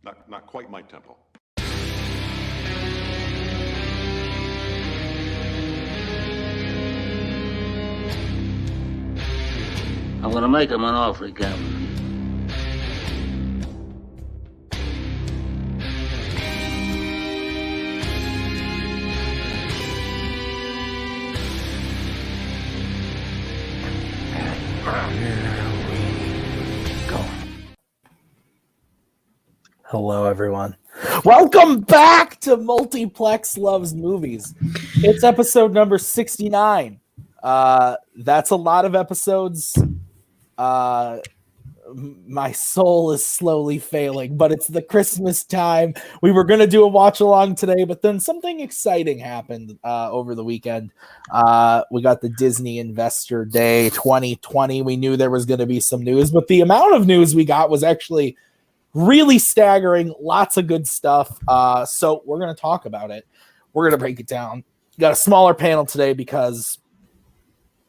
Not quite my tempo. I'm gonna make him an offer he can't refuse. Hello, everyone. Welcome back to Multiplex Loves Movies. It's episode number 69. That's a lot of episodes. My soul is slowly failing, but it's the Christmas time. We were going to do a watch along today, but then something exciting happened over the weekend. We got the Disney Investor Day 2020. We knew there was going to be some news, but the amount of news we got was actually really staggering. Lots of good stuff. So we're going to talk about it. We're going to break it down. Got a smaller panel today because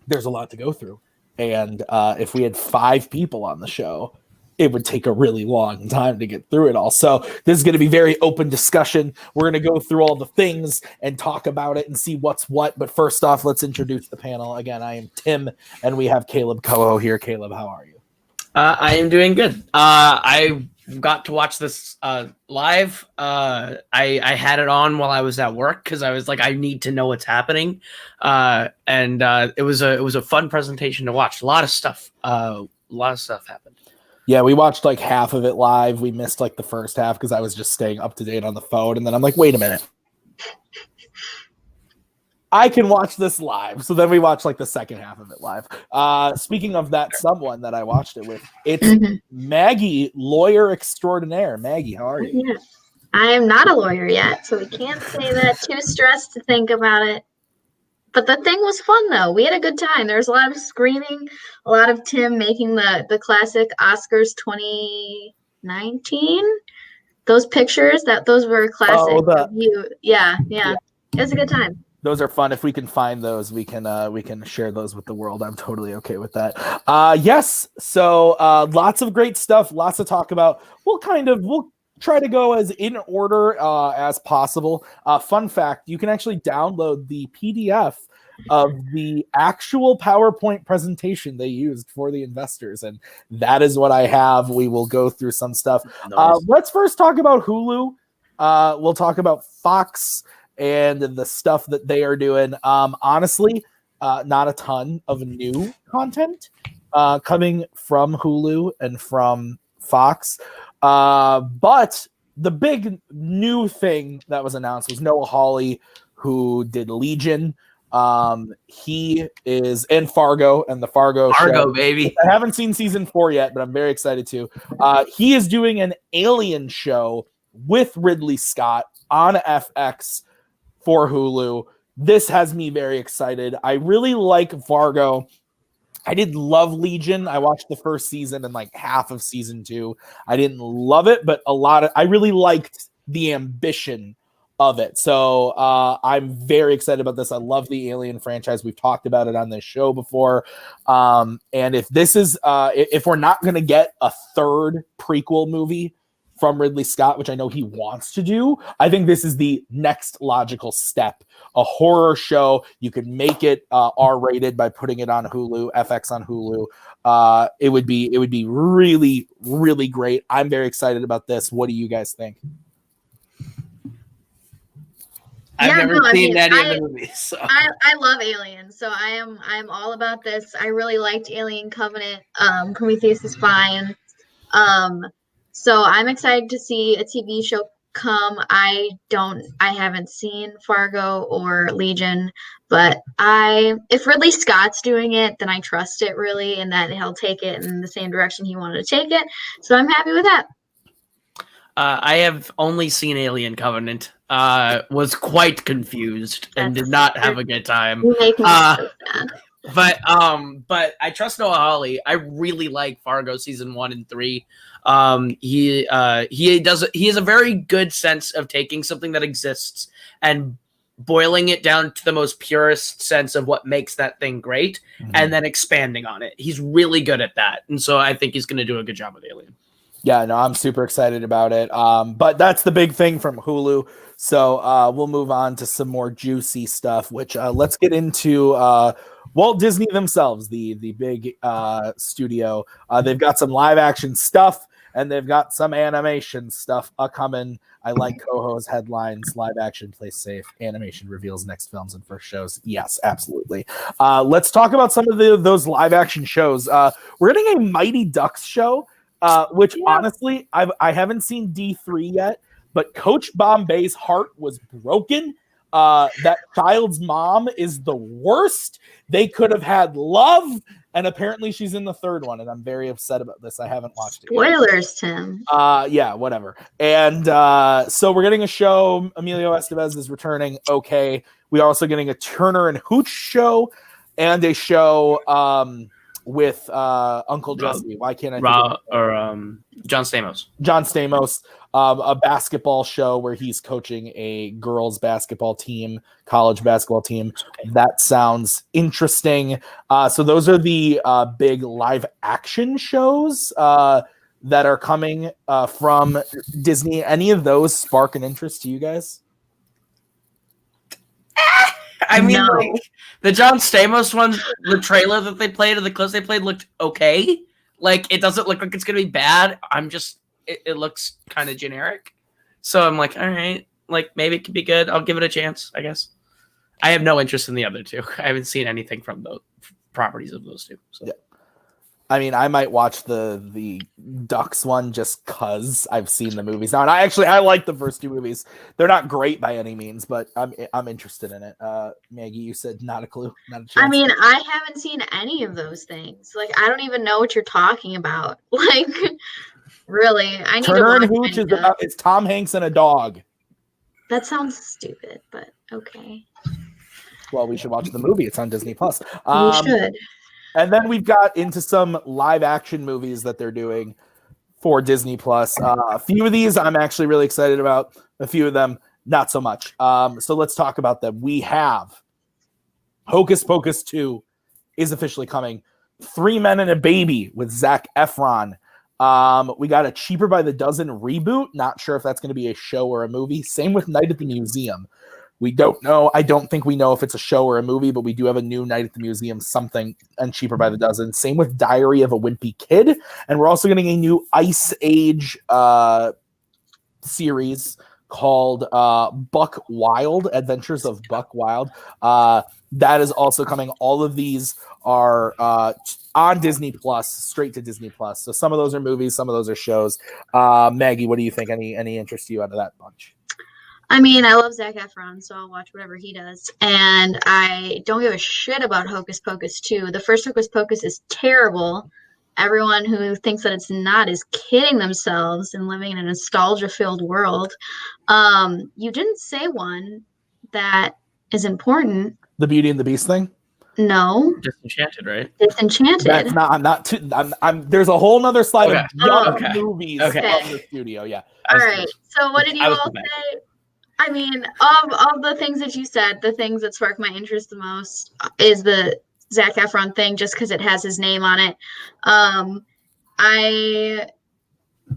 there's a lot to go through. And if we had 5 people on the show, it would take a really long time to get through it all. So this is going to be very open discussion. We're going to go through all the things and talk about it and see what's what. But first off, let's introduce the panel. Again, I am Tim, and we have Kaleb Koho here. Kaleb, how are you? I am doing good. I got to watch this live. I had it on while I was at work because I was like, I need to know what's happening. And it was a fun presentation to watch. A lot of stuff happened. Yeah, we watched like half of it live. We missed like the first half because I was just staying up to date on the phone. And then I'm like, wait a minute. I can watch this live. So then we watched like the second half of it live. Speaking of that someone that I watched it with, it's Maggie, lawyer extraordinaire. Maggie, how are you? Yeah. I am not a lawyer yet, so we can't say that. Too stressed to think about it. But the thing was fun, though. We had a good time. There was a lot of screaming, a lot of Tim making the classic Oscars 2019. Those pictures, those were classic. Yeah. It was a good time. Those are fun. If we can find those, we can share those with the world. I'm totally okay with that. Yes. So lots of great stuff. Lots to talk about. We'll try to go as in order as possible. Fun fact: you can actually download the PDF of the actual PowerPoint presentation they used for the investors, and that is what I have. We will go through some stuff. Nice. Let's first talk about Hulu. We'll talk about Fox and the stuff that they are doing. Honestly, not a ton of new content coming from Hulu and from Fox. But the big new thing that was announced was Noah Hawley, who did Legion. He is in Fargo and the Fargo show. Baby. I haven't seen season 4 yet, but I'm very excited to. He is doing an Alien show with Ridley Scott on FX for Hulu. This has me very excited. I really like Fargo. I did love Legion. I watched the first season and like half of season 2. I didn't love it, but I really liked the ambition of it. So I'm very excited about this. I love the Alien franchise. We've talked about it on this show before. And if this is, if we're not going to get a third prequel movie from Ridley Scott, which I know he wants to do, I think this is the next logical step. A horror show. You could make it R-rated by putting it on Hulu, FX on Hulu. It would be really, really great. I'm very excited about this. What do you guys think? I've never seen any of the movies. So. I love Aliens, so I'm all about this. I really liked Alien Covenant. Prometheus is fine. So I'm excited to see a TV show come. I haven't seen Fargo or Legion, but if Ridley Scott's doing it, then I trust it really, and that he'll take it in the same direction he wanted to take it. So I'm happy with that. I have only seen Alien Covenant. Was quite confused and did not have a good time. You make me so sad. But I trust Noah Hawley. I really like Fargo season 1 and 3. He has a very good sense of taking something that exists and boiling it down to the most purest sense of what makes that thing great, and then expanding on it. He's really good at that, and so I think he's going to do a good job with Alien. Yeah, no, I'm super excited about it. But that's the big thing from Hulu. So we'll move on to some more juicy stuff, which let's get into Walt Disney themselves, the big studio. They've got some live action stuff and they've got some animation stuff coming. I like Koho's headlines: live action plays safe, animation reveals next films and first shows. Yes, absolutely. Let's talk about some of those live action shows. We're getting a Mighty Ducks show. Which honestly, I haven't seen D3 yet, but Coach Bombay's heart was broken. That child's mom is the worst. They could have had love, and apparently she's in the third one, and I'm very upset about this. I haven't watched it yet. Spoilers, Tim. Yeah, whatever. And so we're getting a show. Emilio Estevez is returning. Okay. We are also getting a Turner and Hooch show and a show with Uncle Jesse. Why can't I John Stamos. John Stamos, a basketball show where he's coaching a girls basketball team, college basketball team. That sounds interesting. So those are the big live action shows that are coming from Disney. Any of those spark an interest to you guys? I mean, like, the John Stamos one, the trailer that they played or the clips they played looked okay. Like, it doesn't look like it's going to be bad. It looks kind of generic. So I'm like, all right, like, maybe it could be good. I'll give it a chance, I guess. I have no interest in the other two. I haven't seen anything from the properties of those two. So. Yeah. I mean, I might watch the Ducks one just because I've seen the movies now, and I like the first two movies. They're not great by any means, but I'm interested in it. Maggie, you said not a clue, not a chance. I mean, I haven't seen any of those things. Like, I don't even know what you're talking about. Like, really, I need Turner to and Hooch is about it's Tom Hanks and a dog. That sounds stupid, but okay. Well, we should watch the movie. It's on Disney Plus. We should. And then we've got into some live action movies that they're doing for Disney Plus. A few of these I'm actually really excited about. A few of them, not so much. So let's talk about them. We have Hocus Pocus 2 is officially coming. 3 Men and a Baby with Zac Efron. We got a Cheaper by the Dozen reboot. Not sure if that's going to be a show or a movie. Same with Night at the Museum. We don't know. I don't think we know if it's a show or a movie, but we do have a new Night at the Museum something and Cheaper by the Dozen. Same with Diary of a Wimpy Kid. And we're also getting a new Ice Age series called Buck Wild, Adventures of Buck Wild. That is also coming. All of these are on Disney Plus, straight to Disney Plus. So some of those are movies, some of those are shows. Maggie, what do you think? Any interest to you out of that bunch? I mean, I love Zac Efron, so I'll watch whatever he does. And I don't give a shit about Hocus Pocus 2. The first Hocus Pocus is terrible. Everyone who thinks that it's not is kidding themselves and living in a nostalgia-filled world. You didn't say one that is important. The Beauty and the Beast thing? No. Disenchanted, right? Disenchanted. That's not. I'm not too. There's a whole nother slide of young movies from the studio. Yeah. All right. So what did you all say? I mean, of the things that you said, the things that sparked my interest the most is the Zac Efron thing, just because it has his name on it. I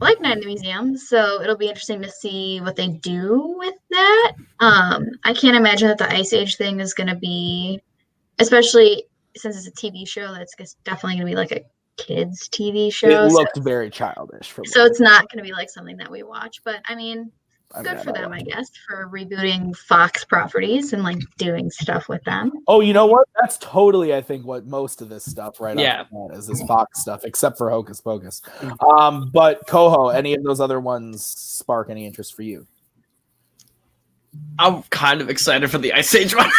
like Night in the Museum, so it'll be interesting to see what they do with that. I can't imagine that the Ice Age thing is going to be, especially since it's a TV show, that's definitely going to be like a kids' TV show. It looked very childish. So it's not going to be like something that we watch, but I mean, good for them, I guess, for rebooting Fox properties and like doing stuff with them. Oh, you know what? That's totally, I think, what most of this stuff off the bat is this Fox stuff, except for Hocus Pocus. But Koho, any of those other ones spark any interest for you? I'm kind of excited for the Ice Age one.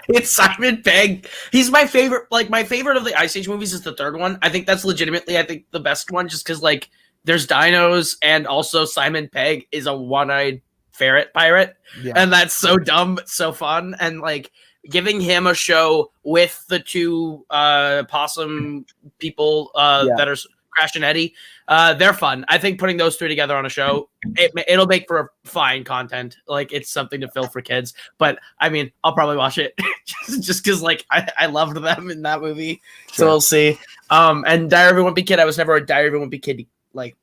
It's Simon Pegg. He's my favorite. Like, my favorite of the Ice Age movies is the third one. I think that's legitimately, the best one, just because, like, there's dinos, and also Simon Pegg is a one-eyed ferret pirate. Yeah. And that's so dumb, but so fun. And, like, giving him a show with the two possum people that are Crash and Eddie, they're fun. I think putting those three together on a show, it'll make for fine content. Like, it's something to fill for kids. But, I mean, I'll probably watch it just because, like, I loved them in that movie. Sure. So we'll see. And Diary of a Wimpy Kid, I was never a Diary of a Wimpy Kid like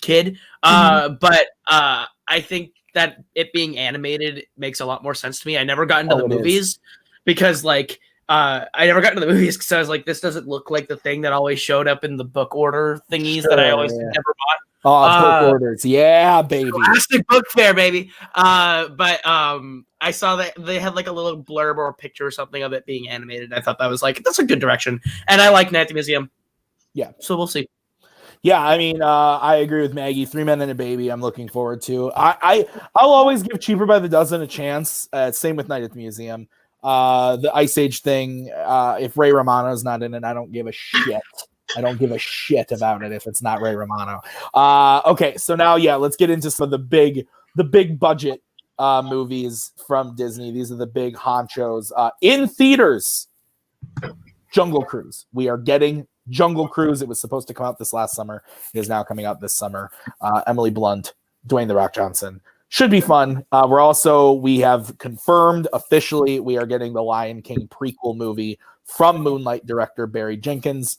kid. But I think that it being animated makes a lot more sense to me. I never got into the movies because like I never got into the movies because I was like, this doesn't look like the thing that always showed up in the book order thingies that I always never bought. Book orders, yeah, baby. Classic book fair, baby. But I saw that they had like a little blurb or a picture or something of it being animated. I thought that was like, that's a good direction, and I like Night at the Museum. Yeah, so we'll see. Yeah, I mean, I agree with Maggie. 3 Men and a Baby, I'm looking forward to. I'll always give Cheaper by the Dozen a chance. Same with Night at the Museum. The Ice Age thing, if Ray Romano's not in it, I don't give a shit. I don't give a shit about it if it's not Ray Romano. Okay, so now, let's get into some of the big budget movies from Disney. These are the big honchos. In theaters, Jungle Cruise. We are getting Jungle Cruise. It was supposed to come out this last summer. It is now coming out this summer. Emily Blunt, Dwayne The Rock Johnson. Should be fun. We have confirmed officially we are getting the Lion King prequel movie from Moonlight director Barry Jenkins.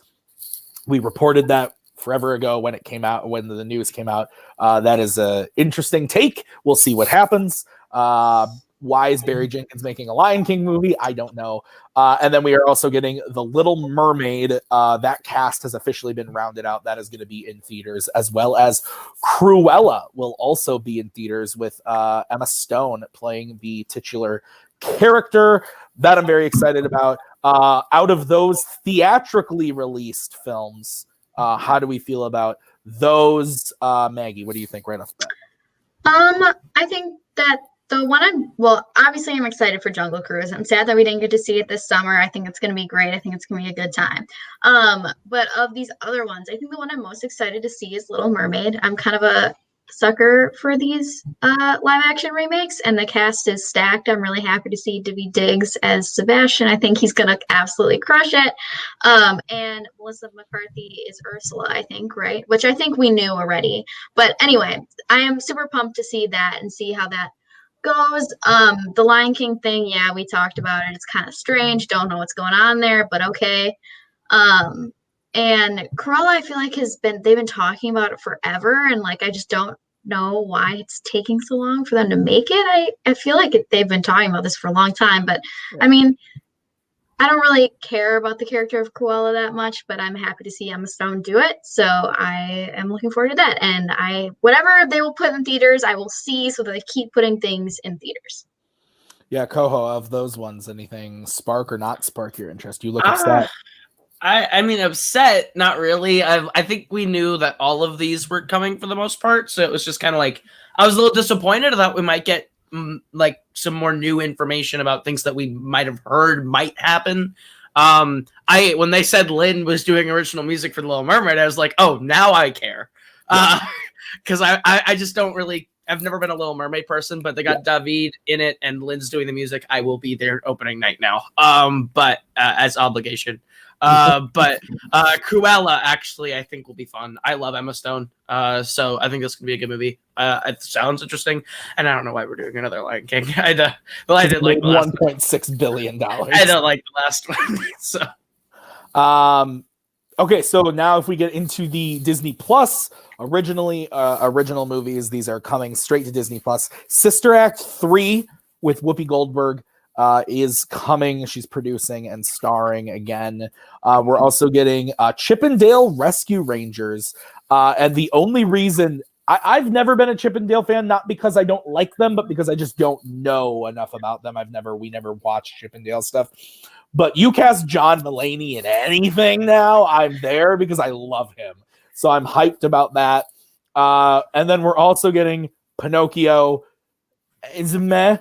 We reported that forever ago when it came out, when the news came out. That is an interesting take. We'll see what happens. Why is Barry Jenkins making a Lion King movie? I don't know. And then we are also getting The Little Mermaid. That cast has officially been rounded out. That is going to be in theaters, as well as Cruella will also be in theaters with Emma Stone playing the titular character. That I'm very excited about. Out of those theatrically released films, how do we feel about those? Maggie, what do you think right off the bat? I think that the one obviously I'm excited for Jungle Cruise. I'm sad that we didn't get to see it this summer. I think it's going to be great. I think it's going to be a good time. But of these other ones, I think the one I'm most excited to see is Little Mermaid. I'm kind of a sucker for these live action remakes, and the cast is stacked. I'm really happy to see Daveed Diggs as Sebastian. I think he's going to absolutely crush it. And Melissa McCarthy is Ursula, I think, right? Which I think we knew already. But anyway, I am super pumped to see that and see how that goes. The Lion King thing, we talked about it. It's kind of strange. Don't know what's going on there, but okay. And Cruella, I feel like they've been talking about it forever, and like I just don't know why it's taking so long for them to make it. I feel like they've been talking about this for a long time, but I mean, I don't really care about the character of Cruella that much, but I'm happy to see Emma Stone do it. So I am looking forward to that. And whatever they will put in theaters, I will see, so that they keep putting things in theaters. Yeah, Koho, of those ones, anything spark or not spark your interest? You look upset. I mean, upset, not really. I think we knew that all of these were coming for the most part, so it was just kind of like, I was a little disappointed. I thought we might get like some more new information about things that we might have heard might happen. When they said Lin was doing original music for The Little Mermaid, I was like, oh, now I care. Because I just don't really, I've never been a Little Mermaid person, but they got Daveed in it and Lin's doing the music. I will be there opening night now. But as obligation. But Cruella, actually, I think will be fun. I love Emma Stone. So I think this could be a good movie. It sounds interesting. And I don't know why we're doing another Lion King. I did like the last $1.6 billion. I don't like the last one. So. Okay, so now if we get into the Disney Plus original movies, these are coming straight to Disney Plus. Sister Act 3 with Whoopi Goldberg is coming. She's producing and starring again. We're also getting Chip 'n Dale Rescue Rangers. And the only reason I've never been a Chip 'n Dale fan, not because I don't like them, but because I just don't know enough about them. We never watched Chip 'n Dale stuff. But you cast John Mulaney in anything now, I'm there because I love him. So I'm hyped about that. And then we're also getting Pinocchio. It's meh,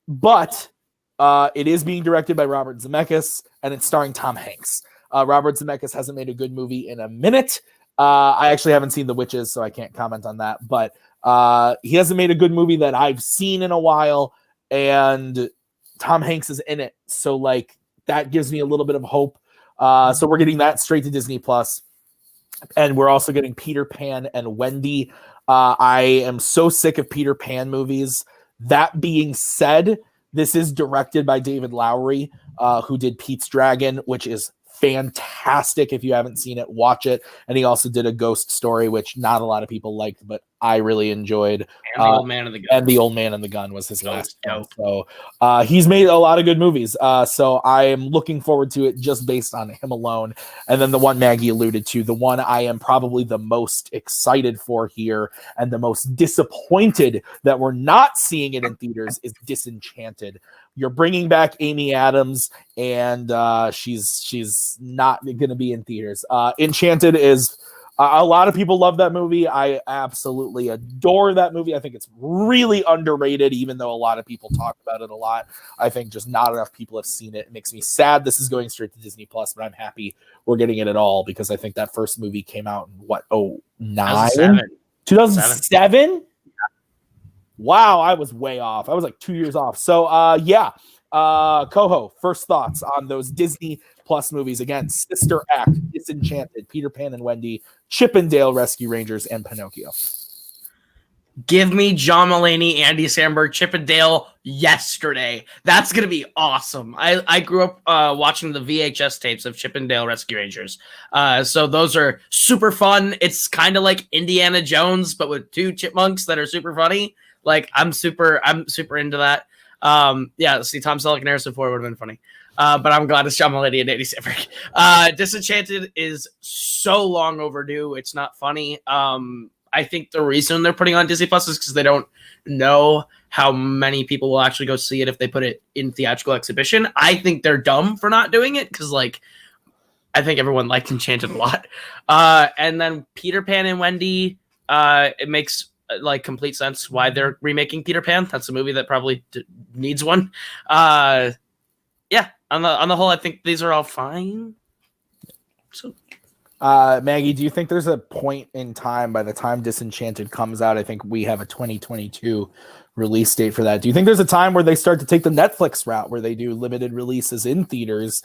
but it is being directed by Robert Zemeckis, and it's starring Tom Hanks. Robert Zemeckis hasn't made a good movie in a minute. I actually haven't seen The Witches, so I can't comment on that. But he hasn't made a good movie that I've seen in a while, and Tom Hanks is in it. So, like, that gives me a little bit of hope. So we're getting that straight to Disney Plus. And we're also getting Peter Pan and Wendy. I am so sick of Peter Pan movies. That being said, this is directed by David Lowery, who did Pete's Dragon, which is fantastic. If you haven't seen it, watch it. And he also did a ghost story, which not a lot of people liked, but I really enjoyed. And the Old Man and the Gun. And the Old Man and the Gun was his last film. Dope. So he's made a lot of good movies. So I am looking forward to it just based on him alone. And then the one Maggie alluded to, the one I am probably the most excited for here and the most disappointed that we're not seeing it in theaters is Disenchanted. You're bringing back Amy Adams, and she's not going to be in theaters. Enchanted is a lot of people love that movie. I absolutely adore that movie. I think it's really underrated, even though a lot of people talk about it a lot. I think just not enough people have seen it. It makes me sad this is going straight to Disney Plus, but I'm happy we're getting it at all because I think that first movie came out in 2007? Wow, I was way off. I was like 2 years off. So, Koho, first thoughts on those Disney Plus movies. Again, Sister Act, Disenchanted, Peter Pan and Wendy, Chip and Dale Rescue Rangers, and Pinocchio. Give me John Mulaney, Andy Samberg, Chip and Dale yesterday. That's going to be awesome. I grew up watching the VHS tapes of Chip and Dale Rescue Rangers. So those are super fun. It's kind of like Indiana Jones, but with two chipmunks that are super funny. Like I'm super into that. See Tom Selleck and Harrison Ford would have been funny. But I'm glad it's John Mulaney and Andy Samberg. Disenchanted is so long overdue. It's not funny. I think the reason they're putting on Disney Plus is because they don't know how many people will actually go see it if they put it in theatrical exhibition. I think they're dumb for not doing it because, like, I think everyone liked Enchanted a lot. And then Peter Pan and Wendy, it makes like complete sense why they're remaking Peter Pan. That's a movie that probably needs one. On the whole, I think these are all fine. So, Maggie, do you think there's a point in time by the time Disenchanted comes out? I think we have a 2022 release date for that. Do you think there's a time where they start to take the Netflix route where they do limited releases in theaters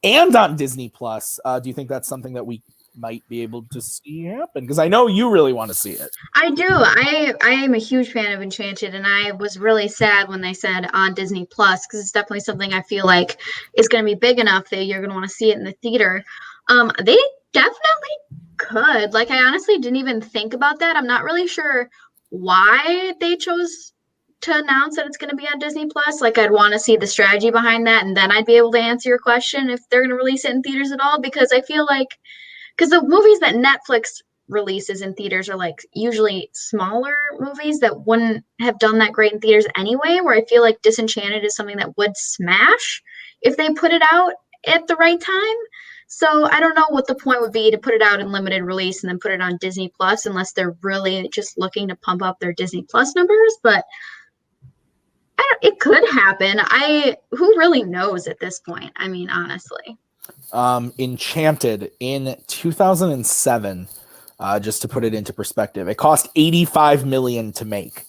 and on Disney Plus? Do you think that's something that we might be able to see happen? Because I know you really want to see it. I do. I am a huge fan of Enchanted, and I was really sad when they said on Disney Plus because it's definitely something I feel like is going to be big enough that you're going to want to see it in the theater. They definitely could. Like, I honestly didn't even think about that. I'm not really sure why they chose to announce that it's going to be on Disney Plus. Like, I'd want to see the strategy behind that, and then I'd be able to answer your question if they're going to release it in theaters at all. Because I feel like, because the movies that Netflix releases in theaters are like usually smaller movies that wouldn't have done that great in theaters anyway, where I feel like Disenchanted is something that would smash if they put it out at the right time. So I don't know what the point would be to put it out in limited release and then put it on Disney Plus unless they're really just looking to pump up their Disney Plus numbers. But it could happen. Who really knows at this point? I mean, honestly. Enchanted in 2007, just to put it into perspective, it cost $85 million to make.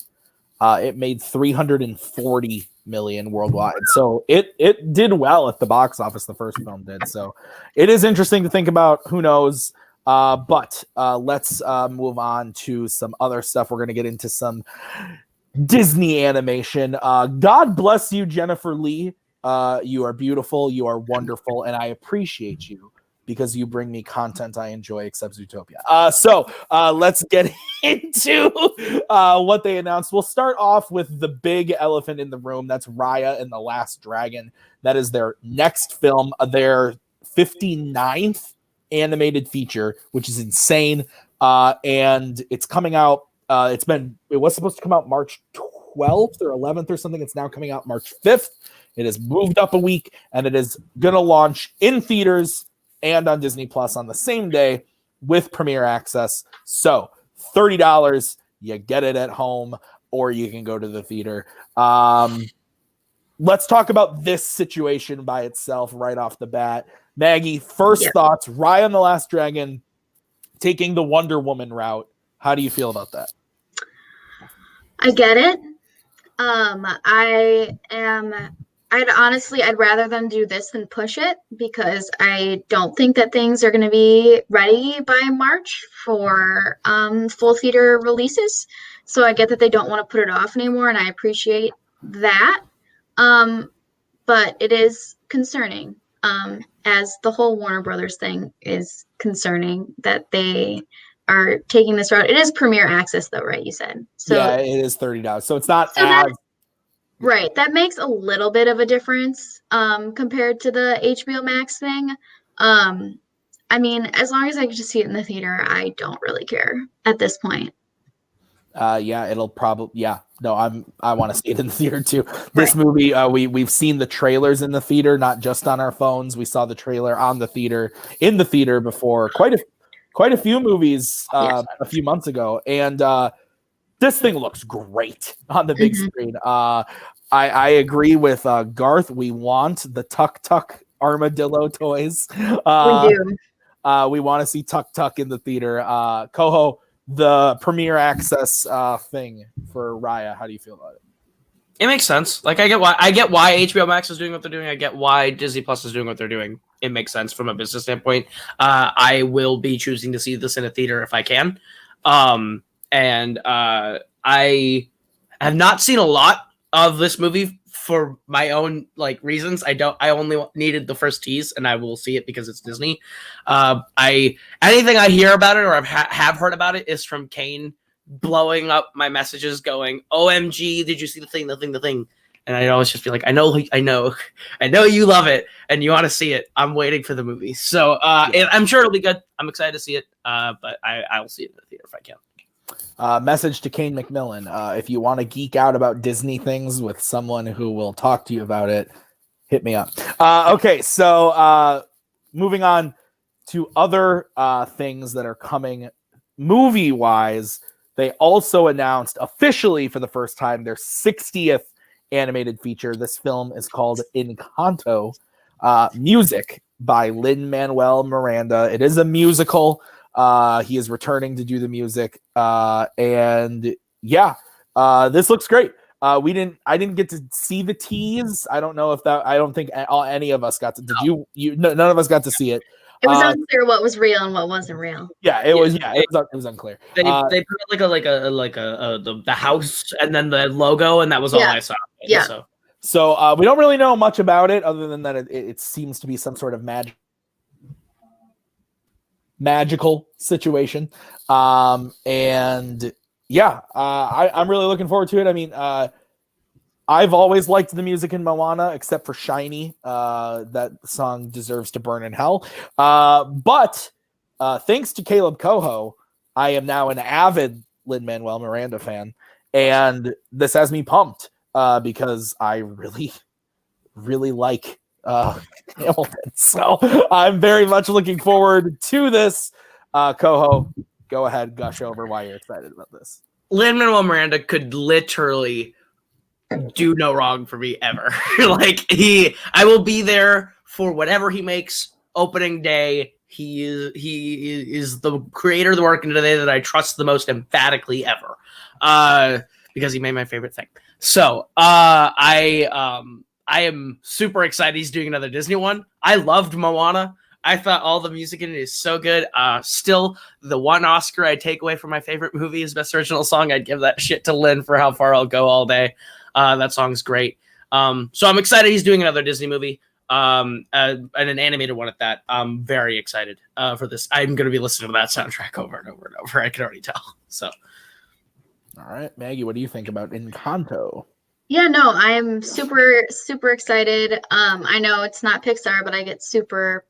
It made $340 million worldwide. So it did well at the box office. The first film did. So it is interesting to think about. Who knows? But let's move on to some other stuff. We're going to get into some Disney animation. God bless you, Jennifer Lee. You are beautiful. You are wonderful. And I appreciate you because you bring me content I enjoy except Zootopia. So let's get into what they announced. We'll start off with the big elephant in the room. That's Raya and the Last Dragon. That is their next film, their 59th animated feature, which is insane. And it's coming out. It was supposed to come out March 12th or 11th or something. It's now coming out March 5th. It has moved up a week, and it is going to launch in theaters and on Disney Plus on the same day with premiere access. So $30, you get it at home, or you can go to the theater. Let's talk about this situation by itself right off the bat. Maggie, first thoughts, Raya and the Last Dragon taking the Wonder Woman route. How do you feel about that? I get it. I'd rather them do this than push it because I don't think that things are going to be ready by March for full theater releases. So I get that they don't want to put it off anymore, and I appreciate that. But it is concerning. And as the whole Warner Brothers thing is concerning that they are taking this route. It is Premier Access though, right? You said. So yeah, it is $30. So it's not so as that, right. That makes a little bit of a difference compared to the HBO Max thing. I mean, as long as I get to see it in the theater, I don't really care at this point. Yeah, it'll probably, yeah. No, I want to see it in the theater too. This movie, we've seen the trailers in the theater, not just on our phones. We saw the trailer in the theater before quite a few movies a few months ago, and this thing looks great on the big screen. I agree with Garth. We want the Tuk Tuk armadillo toys. We do. We want to see Tuk Tuk in the theater. Koho, the Premier Access thing for Raya. How do you feel about it? It makes sense. Like I get why HBO Max is doing what they're doing. I get why Disney Plus is doing what they're doing. It makes sense from a business standpoint. I will be choosing to see this in a theater if I can. And I have not seen a lot of this movie for my own like reasons. I only needed the first tease, and I will see it because it's Disney. Anything I hear about it or have heard about it is from Kane blowing up my messages, going, "OMG, did you see the thing?" And I always just feel like, I know you love it and you want to see it. I'm waiting for the movie, so I'm sure it'll be good. I'm excited to see it, but I will see it in the theater if I can. Message to Kane McMillan. If you want to geek out about Disney things with someone who will talk to you about it, hit me up. Okay, so moving on to other things that are coming movie-wise, they also announced officially for the first time their 60th animated feature. This film is called Encanto, music by Lin-Manuel Miranda. It is a musical. He is returning to do the music. And yeah, this looks great. I didn't get to see the tease. I don't know if I don't think any of us got to. Did you? None of us got to see it. It was unclear what was real and what wasn't real. Yeah, it was unclear. They put the house and then the logo, and that was all I saw. Yeah. So we don't really know much about it other than that it seems to be some sort of magical situation. And yeah, I'm really looking forward to it. I mean, I've always liked the music in Moana, except for Shiny. That song deserves to burn in hell. But thanks to Kaleb Koho, I am now an avid Lin-Manuel Miranda fan. And this has me pumped because I really, really like Hamilton. So I'm very much looking forward to this. Koho, go ahead, gush over why you're excited about this. Lin-Manuel Miranda could literally do no wrong for me ever. I will be there for whatever he makes opening day. He is the creator of the work today that I trust the most emphatically ever, because he made my favorite thing. So I am super excited he's doing another Disney one. I loved Moana. I thought all the music in it is so good. Still, the one Oscar I take away from my favorite movie is Best Original Song. I'd give that shit to Lin for How Far I'll Go all day. That song's great. So I'm excited he's doing another Disney movie, and an animated one at that. I'm very excited for this. I'm going to be listening to that soundtrack over and over and over. I can already tell. So, all right, Maggie, what do you think about Encanto? Yeah, no, I'm super, super excited. I know it's not Pixar, but I get super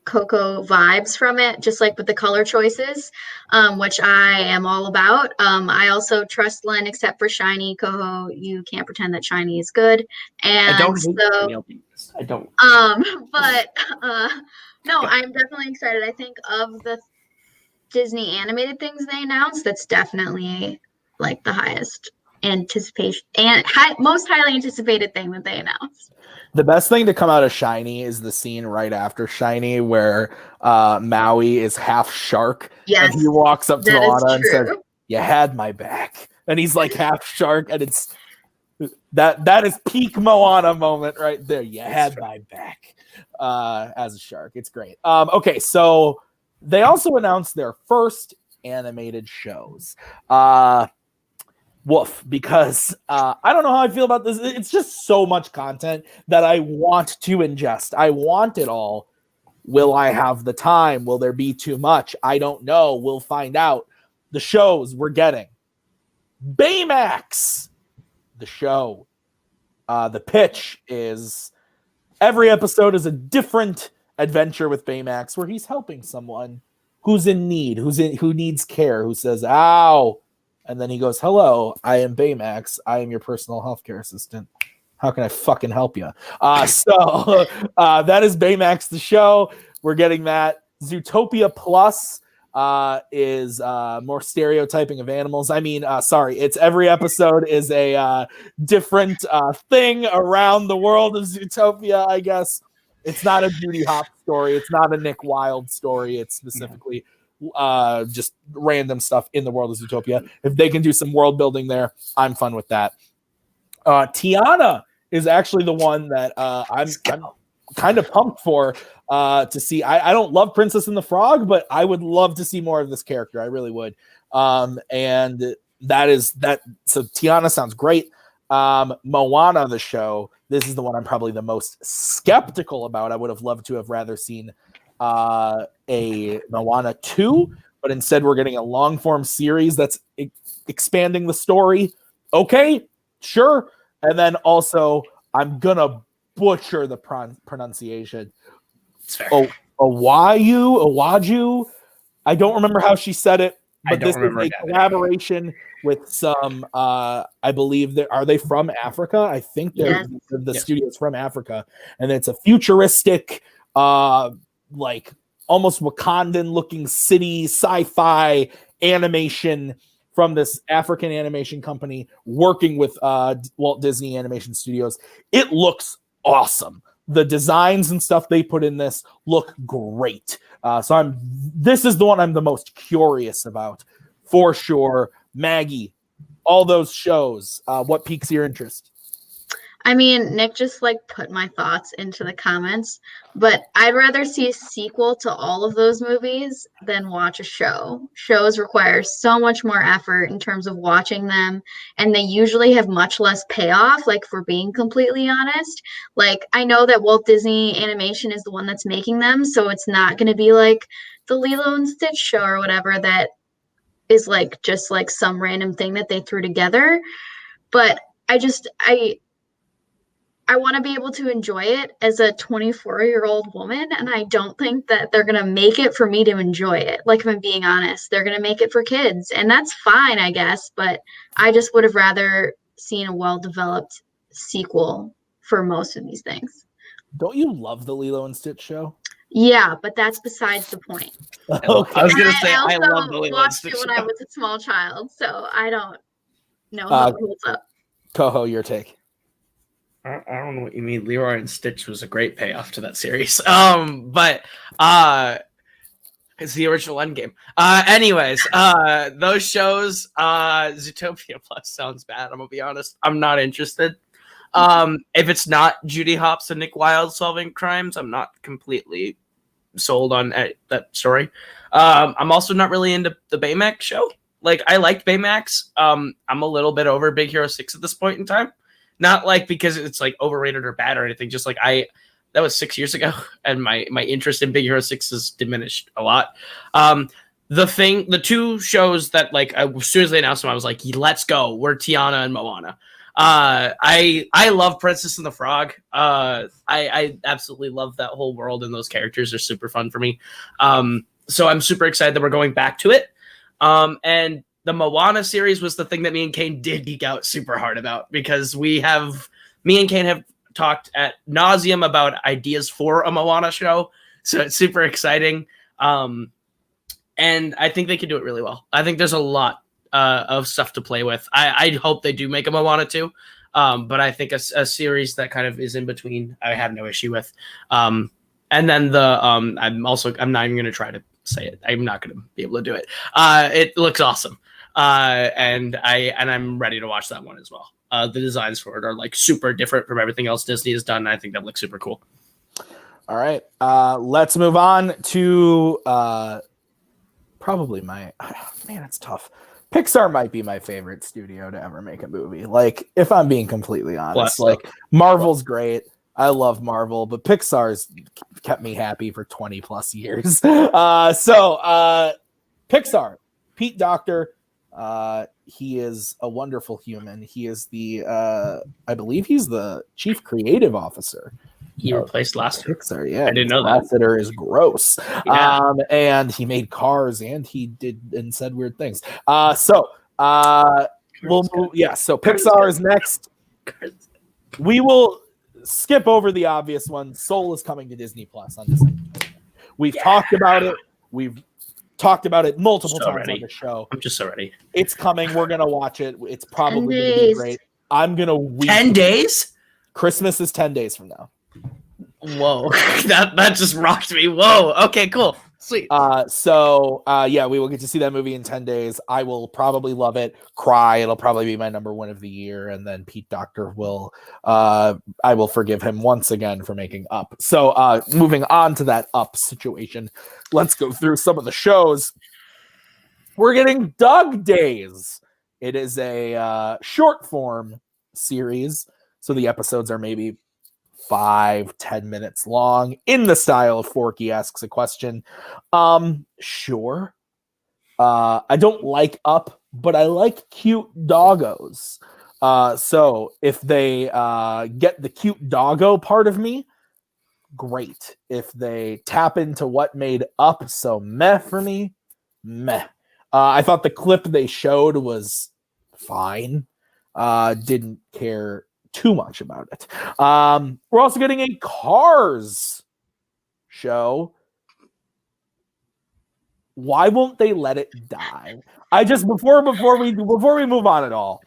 Coco vibes from it, just like with the color choices, which I am all about. I also trust Lin, except for Shiny. Koho, you can't pretend that Shiny is good. And I don't. But no, I'm definitely excited. I think of the Disney animated things they announced, that's definitely like the highest anticipation and most highly anticipated thing that they announced. The best thing to come out of Shiny is the scene right after Shiny where Maui is half shark. Yes. And he walks up to Moana and says, "You had my back." And he's like half shark, and it's that is peak Moana moment right there. You had my back as a shark. It's great. Okay, so they also announced their first animated shows. Woof, because I don't know how I feel about this. It's just so much content that I want to ingest. I want it all Will I have the time? Will there be too much? I don't know. We'll find out. The shows we're getting. Baymax, the show. The pitch is every episode is a different adventure with Baymax where he's helping someone who's in need, who needs care, who says, ow. And then he goes, hello, I am Baymax. I am your personal healthcare assistant. How can I fucking help you? So that is Baymax, the show. We're getting that. Zootopia Plus is more stereotyping of animals. I mean, it's every episode is a different thing around the world of Zootopia, I guess. It's not a Judy Hopps story. It's not a Nick Wilde story. It's specifically just random stuff in the world of Zootopia. If they can do some world building there, I'm fun with that. Tiana is actually the one that I'm kind of pumped for to see. I don't love Princess and the Frog, but I would love to see more of this character. I really would. And that is that. So Tiana sounds great. Moana the show. This is the one I'm probably the most skeptical about. I would have loved to have rather seen a Moana 2, but instead we're getting a long form series that's expanding the story. Okay, sure. And then also I'm gonna butcher the pronunciation. Awaju. I don't remember how she said it, but this is a collaboration with some. I believe are they from Africa? I think they're the studio's from Africa, and it's a futuristic, like almost Wakandan looking city sci-fi animation from this African animation company working with Walt Disney Animation Studios. It looks awesome. The designs and stuff they put in this look great. So this is the one I'm the most curious about for sure. Maggie, all those shows, what piques your interest? I mean, Nick just put my thoughts into the comments, but I'd rather see a sequel to all of those movies than watch a show. Shows require so much more effort in terms of watching them, and they usually have much less payoff, for being completely honest. I know that Walt Disney Animation is the one that's making them, so it's not going to be like the Lilo and Stitch show or whatever that is just some random thing that they threw together. But I want to be able to enjoy it as a 24-year-old woman, and I don't think that they're going to make it for me to enjoy it. If I'm being honest, they're going to make it for kids, and that's fine, I guess, but I just would have rather seen a well-developed sequel for most of these things. Don't you love the Lilo and Stitch show? Yeah, but that's besides the point. Okay. I was going to say, I love the Lilo and watched Stitch it when show. I was a small child, so I don't know how it holds up. Koho, your take. I don't know what you mean. Leroy and Stitch was a great payoff to that series. But it's the original Endgame. Anyways, those shows, Zootopia Plus sounds bad. I'm gonna be honest. I'm not interested. If it's not Judy Hopps and Nick Wilde solving crimes, I'm not completely sold on that story. I'm also not really into the Baymax show. I liked Baymax. I'm a little bit over Big Hero 6 at this point in time. Not because it's overrated or bad or anything. Just that was 6 years ago, and my interest in Big Hero 6 has diminished a lot. The two shows that as soon as they announced them, I was like, let's go. We're Tiana and Moana. I love Princess and the Frog. I absolutely love that whole world, and those characters are super fun for me. So I'm super excited that we're going back to it. And the Moana series was the thing that me and Kane did geek out super hard about, because me and Kane have talked at nauseum about ideas for a Moana show. So it's super exciting. And I think they could do it really well. I think there's a lot of stuff to play with. I hope they do make a Moana 2. But I think a series that kind of is in between, I have no issue with. And then I'm not even going to try to say it. I'm not going to be able to do it. It looks awesome. And I'm ready to watch that one as well. The designs for it are super different from everything else Disney has done. I think that looks super cool. All right. Let's move on to probably it's tough. Pixar might be my favorite studio to ever make a movie. If I'm being completely honest, Marvel's great. I love Marvel, but Pixar's kept me happy for 20 plus years. Pixar, Pete Docter, he is a wonderful human. He is the, I believe he's the chief creative officer. He replaced Lasseter. Pixar, yeah. I didn't know that. Lasseter is gross. Yeah. And he made Cars, and he did and said weird things. So Pixar is next. We will skip over the obvious one. Soul is coming to Disney Plus on Disney. We've talked about it. We've talked about it multiple times on the show. I'm just so ready. It's coming. We're gonna watch it. It's probably gonna be great. I'm gonna weep. 10 days? Christmas is 10 days from now. Whoa. that just rocked me. Whoa. Okay, cool. Sweet. We will get to see that movie in 10 days. I will probably love it, cry. It'll probably be my number one of the year. And then Pete Docter will, I will forgive him once again for making Up. So moving on to that Up situation, let's go through some of the shows. We're getting Doug Days. It is a short form series. So the episodes are maybe 5-10 minutes long, in the style of Forky Asks a Question. Sure. I don't like Up, but I like cute doggos. So if they get the cute doggo part of me, great. If they tap into what made Up so meh for me, meh. I thought the clip they showed was fine. Didn't care too much about it. We're also getting a Cars show. Why won't they let it die? I just before we move on at all,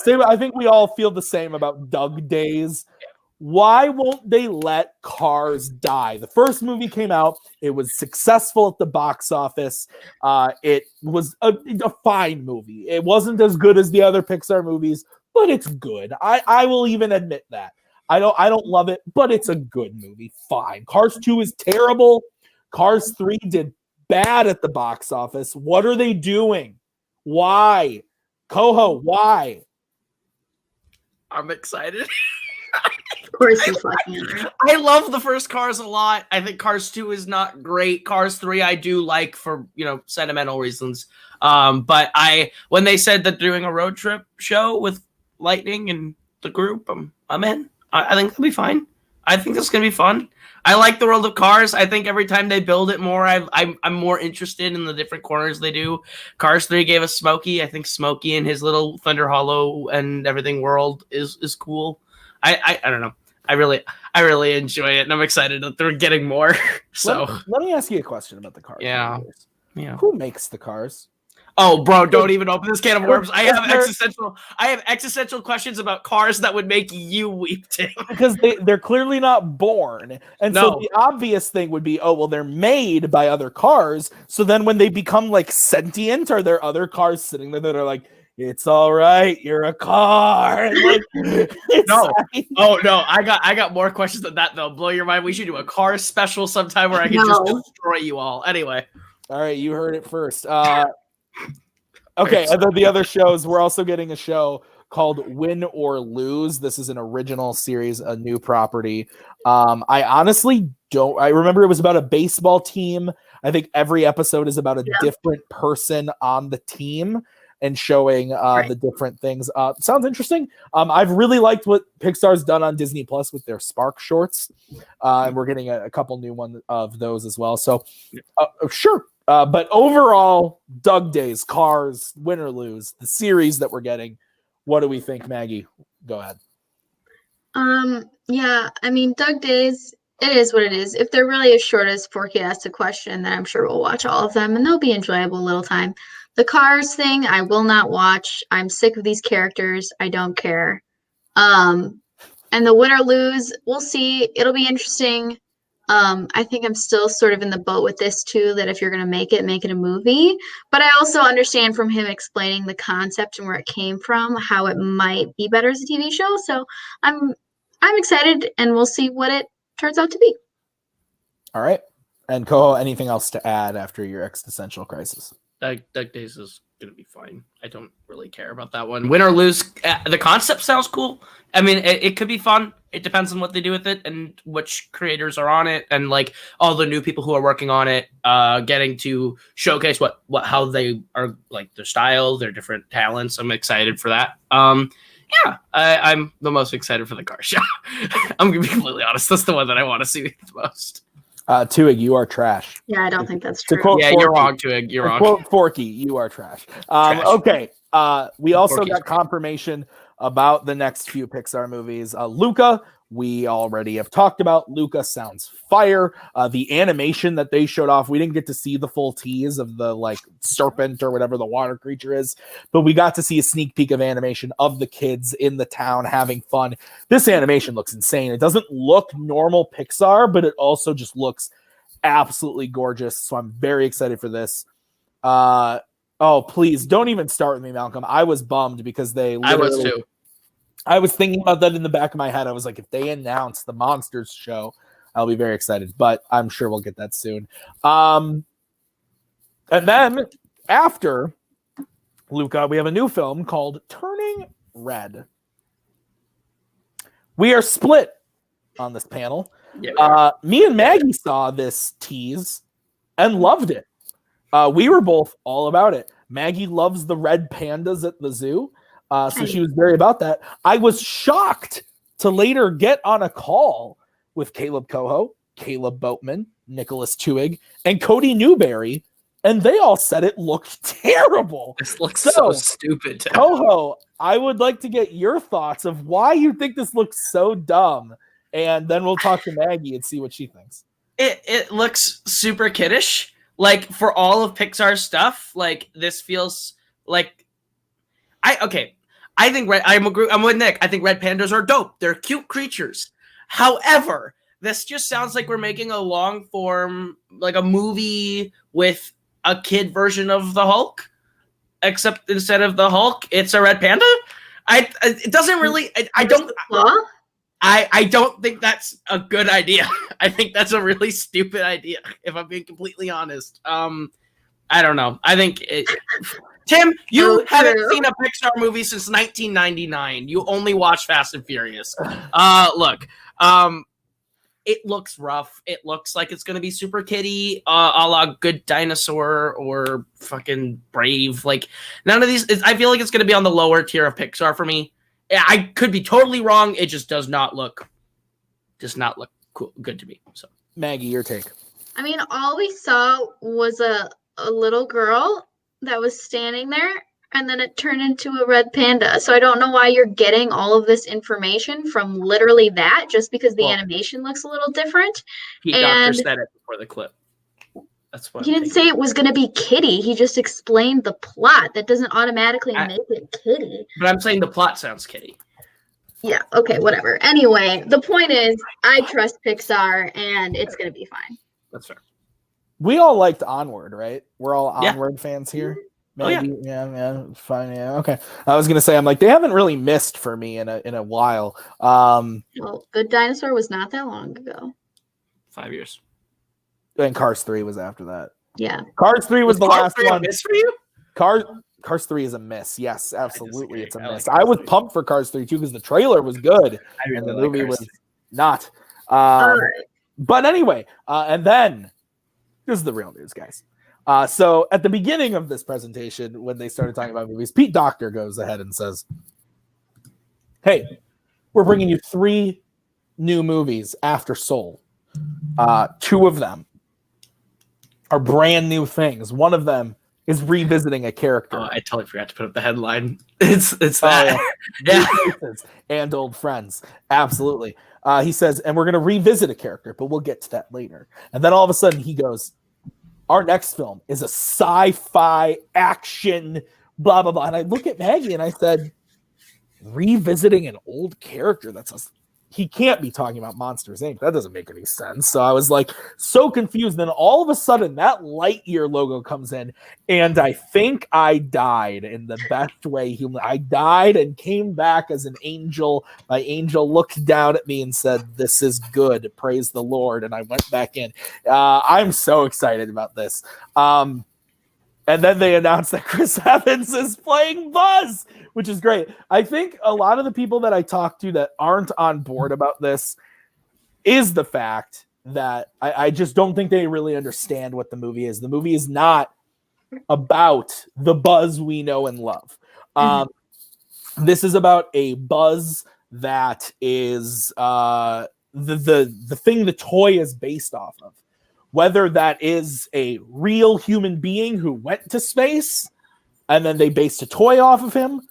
I think we all feel the same about Doug Days. Why won't they let Cars die? The first movie came out. It was successful at the box office. It was a fine movie. It wasn't as good as the other Pixar movies, but it's good. I will even admit that. I don't love it, but it's a good movie. Fine. Cars 2 is terrible. Cars 3 did bad at the box office. What are they doing? Why? Koho, why? I'm excited. Of course you fucking are. I love the first Cars a lot. I think Cars 2 is not great. Cars 3 I do like for, sentimental reasons. But when they said that doing a road trip show with Lightning and the group, I'm in. I think it'll be fine. I think this is gonna be fun. I like the world of Cars. I think every time they build it more, I'm more interested in the different corners they do. Cars 3 gave us Smokey. I think Smokey and his little Thunder Hollow and everything world is cool. I don't know. I really enjoy it, and I'm excited that they're getting more. So let me ask you a question about the Cars. Yeah. Who makes the cars? Oh, bro, don't even open this can of worms. I have existential questions about Cars that would make you weep, Tim. Because they're clearly not born. And so the obvious thing would be, they're made by other cars. So then when they become like sentient, are there other cars sitting there that are like, it's all right, you're a car. Like, no. Oh no, I got more questions than that though. Blow your mind. We should do a Cars special sometime where I can just destroy you all. Anyway. All right, you heard it first. Okay, and then the other shows, we're also getting a show called Win or Lose. This is an original series, a new property. I honestly I remember it was about a baseball team. I think every episode is about a different person on the team and showing the different things. Sounds interesting. I've really liked what Pixar's done on Disney Plus with their Spark shorts. And we're getting a couple new ones of those as well. So sure. But overall, Doug Days, Cars, Win or Lose, the series that we're getting. What do we think, Maggie? Go ahead. Yeah, I mean, Doug Days, it is what it is. If they're really as short as Forky Asks a Question, then I'm sure we'll watch all of them, and they'll be enjoyable little time. The Cars thing, I will not watch. I'm sick of these characters. I don't care. And the Win or Lose, we'll see. It'll be interesting. I think I'm still sort of in the boat with this too, that if you're going to make it a movie. But I also understand from him explaining the concept and where it came from, how it might be better as a TV show. So I'm excited, and we'll see what it turns out to be. All right. And Koho, anything else to add after your existential crisis? Doug Days is going to be fine. I don't really care about that one. Win or Lose, the concept sounds cool. I mean, it could be fun. It depends on what they do with it and which creators are on it, and like all the new people who are working on it, getting to showcase how they are, like their style, their different talents. I'm excited for that. Yeah, I'm the most excited for the car show. I'm gonna be completely honest. That's the one that I want to see the most. Twig, you are trash. Yeah, I don't think that's true. Yeah, Forky, you're wrong, Twig. You're wrong. Quote Forky, you are trash. Trash. Okay. We also Forky's got confirmation about the next few Pixar movies. Luca, we already have talked about. Luca sounds fire. The animation that they showed off, we didn't get to see the full tease of the like serpent or whatever the water creature is, but we got to see a sneak peek of animation of the kids in the town having fun. This animation looks insane. It doesn't look normal Pixar, but it also just looks absolutely gorgeous. So I'm very excited for this. Oh, please don't even start with me, Malcolm. I was bummed because I was too. I was thinking about that in the back of my head. I was like, if they announce the Monsters show, I'll be very excited, but I'm sure we'll get that soon. And then after Luca, we have a new film called Turning Red. We are split on this panel. Yeah. Me and Maggie saw this tease and loved it. We were both all about it. Maggie loves the red pandas at the zoo. So she was very about that. I was shocked to later get on a call with Kaleb Koho, Caleb Boatman, Nicholas Twig, and Cody Newberry, and they all said it looked terrible. This looks so stupid. Koho, I would like to get your thoughts of why you think this looks so dumb, and then we'll talk to Maggie and see what she thinks. It looks super kiddish. Like, for all of Pixar's stuff, like, this feels like... I think I'm with Nick. I think red pandas are dope. They're cute creatures. However, this just sounds like we're making a long form, like a movie with a kid version of the Hulk, except instead of the Hulk, it's a red panda. It doesn't really. I don't think that's a good idea. I think that's a really stupid idea, if I'm being completely honest. I don't know. I think Tim, you haven't seen a Pixar movie since 1999. You only watch Fast and Furious. Look, it looks rough. It looks like it's going to be super kiddie, a la Good Dinosaur or fucking Brave. Like, none of these. I feel like it's going to be on the lower tier of Pixar for me. I could be totally wrong. It just does not look cool, good to me. So, Maggie, your take. I mean, all we saw was a little girl that was standing there, and then it turned into a red panda. So I don't know why you're getting all of this information from literally that, just because the animation looks a little different. Doctor said it before the clip. That's what he didn't say it was going to be kitty. He just explained the plot. That doesn't automatically make it kitty. But I'm saying the plot sounds kitty. Yeah, okay, whatever. Anyway, the point is, I trust Pixar, and it's going to be fine. That's fair. We all liked Onward, right? We're all Onward fans here. Maybe, oh, yeah, fine, yeah, okay. I was gonna say, I'm like, they haven't really missed for me in a while. Well, Good Dinosaur was not that long ago. 5 years. And Cars 3 was after that. Yeah, Cars 3 was the last one. Miss for you? Cars 3 is a miss. Yes, absolutely, it's a miss. I was pumped for Cars 3 too because the trailer was good and the movie was not. But anyway, and then. This is the real news, guys. So at the beginning of this presentation, when they started talking about movies, Pete Docter goes ahead and says, hey, we're bringing you 3 new movies after Soul. 2 of them are brand new things. One of them is revisiting a character. I totally forgot to put up the headline. It's that. Yeah. And old friends. Absolutely. He says, and we're going to revisit a character, but we'll get to that later. And then all of a sudden he goes, our next film is a sci-fi action, blah, blah, blah. And I look at Maggie and I said, revisiting an old character? He can't be talking about Monsters, Inc. That doesn't make any sense. So I was like so confused. Then all of a sudden that Lightyear logo comes in and I think I died in the best way human. I died and came back as an angel. My angel looked down at me and said, this is good. Praise the Lord. And I went back in. I'm so excited about this. And then they announced that Chris Evans is playing Buzz, which is great. I think a lot of the people that I talk to that aren't on board about this is the fact that I just don't think they really understand what the movie is. The movie is not about the Buzz we know and love. This is about a Buzz that is the thing the toy is based off of. Whether that is a real human being who went to space and then they based a toy off of him,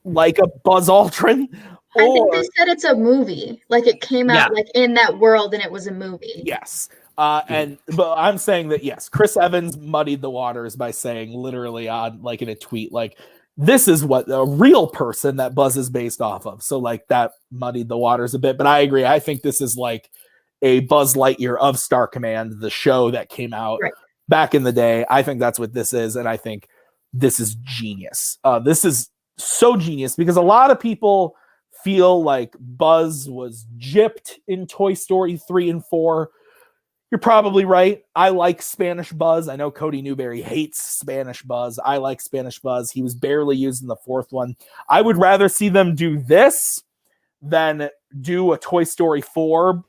like a Buzz Aldrin. I think they said it's a movie. Like it came out like in that world and it was a movie. Yes. But I'm saying that, yes, Chris Evans muddied the waters by saying literally on like in a tweet, like, this is what a real person that Buzz is based off of. So like that muddied the waters a bit. But I agree. I think this is like a Buzz Lightyear of Star Command, the show that came out back in the day. I think that's what this is, and I think this is genius. This is so genius because a lot of people feel like Buzz was gypped in Toy Story 3 and 4. You're probably right. I like Spanish Buzz. I know Cody Newberry hates Spanish Buzz. I like Spanish Buzz. He was barely used in the fourth one. I would rather see them do this than do a Toy Story 4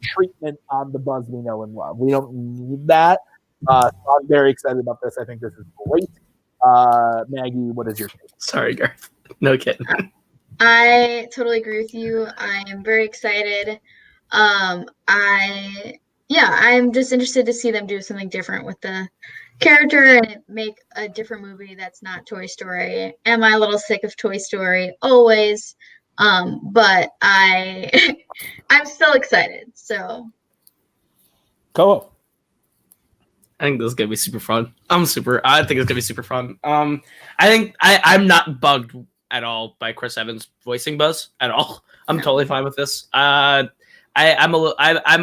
treatment on the Buzz we know and love. We don't need that. So I'm very excited about this. I think this is great. Maggie, what is your take? Sorry, Garth. No kidding. I totally agree with you. I am very excited. I'm just interested to see them do something different with the character and make a different movie that's not Toy Story. Am I a little sick of Toy Story? Always. But I'm still excited. So, Koho. I think this is gonna be super fun. I think it's gonna be super fun. I think I'm not bugged at all by Chris Evans voicing Buzz at all. I'm totally fine with this. I'm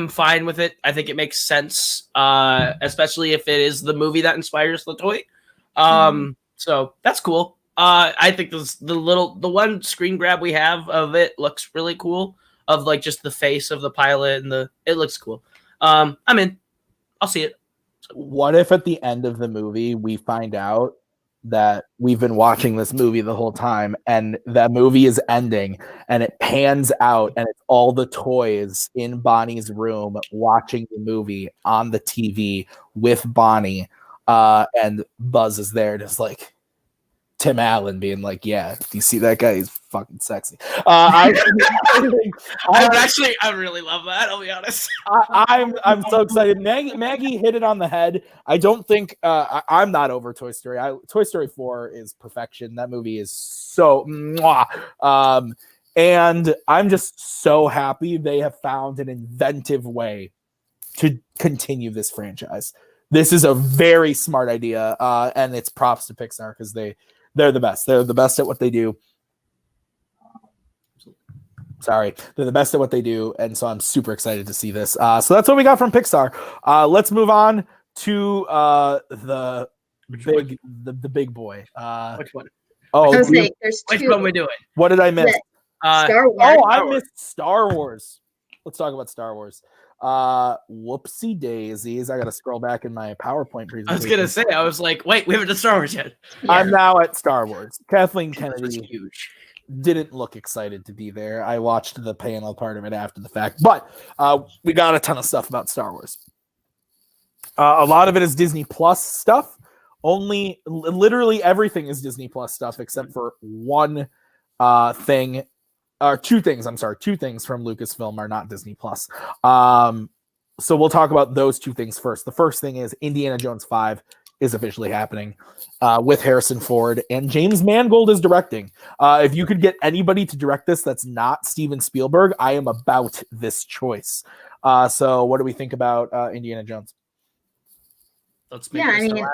fine with it. I think it makes sense, especially if it is the movie that inspires the toy. So that's cool. I think the one screen grab we have of it looks really cool. Of like just the face of the pilot and it looks cool. I'm in. I'll see it. What if at the end of the movie we find out that we've been watching this movie the whole time and that movie is ending and it pans out and it's all the toys in Bonnie's room watching the movie on the TV with Bonnie, and Buzz is there just like Tim Allen being like, yeah, do you see that guy? He's fucking sexy. I really love that. I'll be honest. I'm so excited. Maggie hit it on the head. I don't think I'm not over Toy Story. Toy Story 4 is perfection. That movie is so mwah. And I'm just so happy they have found an inventive way to continue this franchise. This is a very smart idea, and it's props to Pixar because they're the best. They're the best at what they do. Sorry. They're the best at what they do. And so I'm super excited to see this. So that's what we got from Pixar. Let's move on to the big boy. Which one? I was which one we doing? What did I miss? Star Wars. I missed Star Wars. Let's talk about Star Wars. Whoopsie daisies. I gotta scroll back in my PowerPoint presentation. I was gonna say, I was like, wait, we haven't done Star Wars yet. Yeah. I'm now at Star Wars. Kathleen Kennedy was huge. Didn't look excited to be there. I watched the panel part of it after the fact, but we got a ton of stuff about Star Wars. A lot of it is Disney Plus stuff. Literally everything is Disney Plus stuff except for one thing. Two things from Lucasfilm are not Disney Plus. So we'll talk about those two things first. The first thing is Indiana Jones 5 is officially happening with Harrison Ford, and James Mangold is directing. If you could get anybody to direct this that's not Steven Spielberg, I am about this choice. So what do we think about Indiana Jones? Let's make this the last one.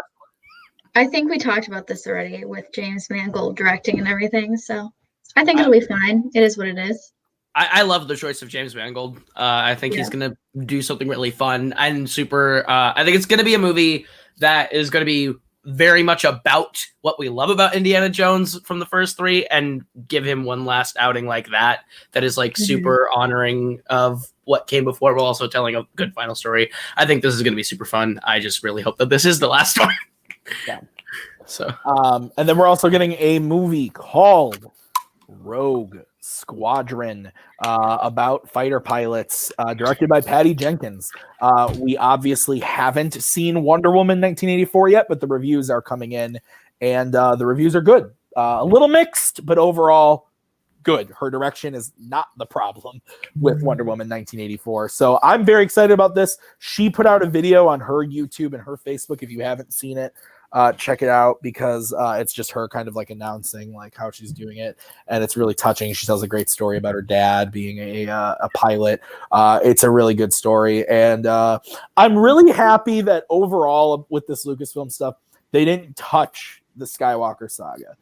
I think we talked about this already with James Mangold directing and everything, so I think it'll be fine. It is what it is. I love the choice of James Mangold. I think he's going to do something really fun and super. I think it's going to be a movie that is going to be very much about what we love about Indiana Jones from the first three and give him one last outing like that is like super honoring of what came before while also telling a good final story. I think this is going to be super fun. I just really hope that this is the last one. Yeah. So, and then we're also getting a movie called Rogue Squadron about fighter pilots, directed by Patty Jenkins. We obviously haven't seen Wonder Woman 1984 yet, but the reviews are coming in, and the reviews are good. A little mixed, but overall good. Her direction is not the problem with Wonder Woman 1984. So I'm very excited about this. She put out a video on her YouTube and her Facebook. If you haven't seen it, check it out, because it's just her kind of like announcing like how she's doing it, and it's really touching. She tells a great story about her dad being a pilot. It's a really good story, and I'm really happy that overall with this Lucasfilm stuff, they didn't touch the Skywalker saga.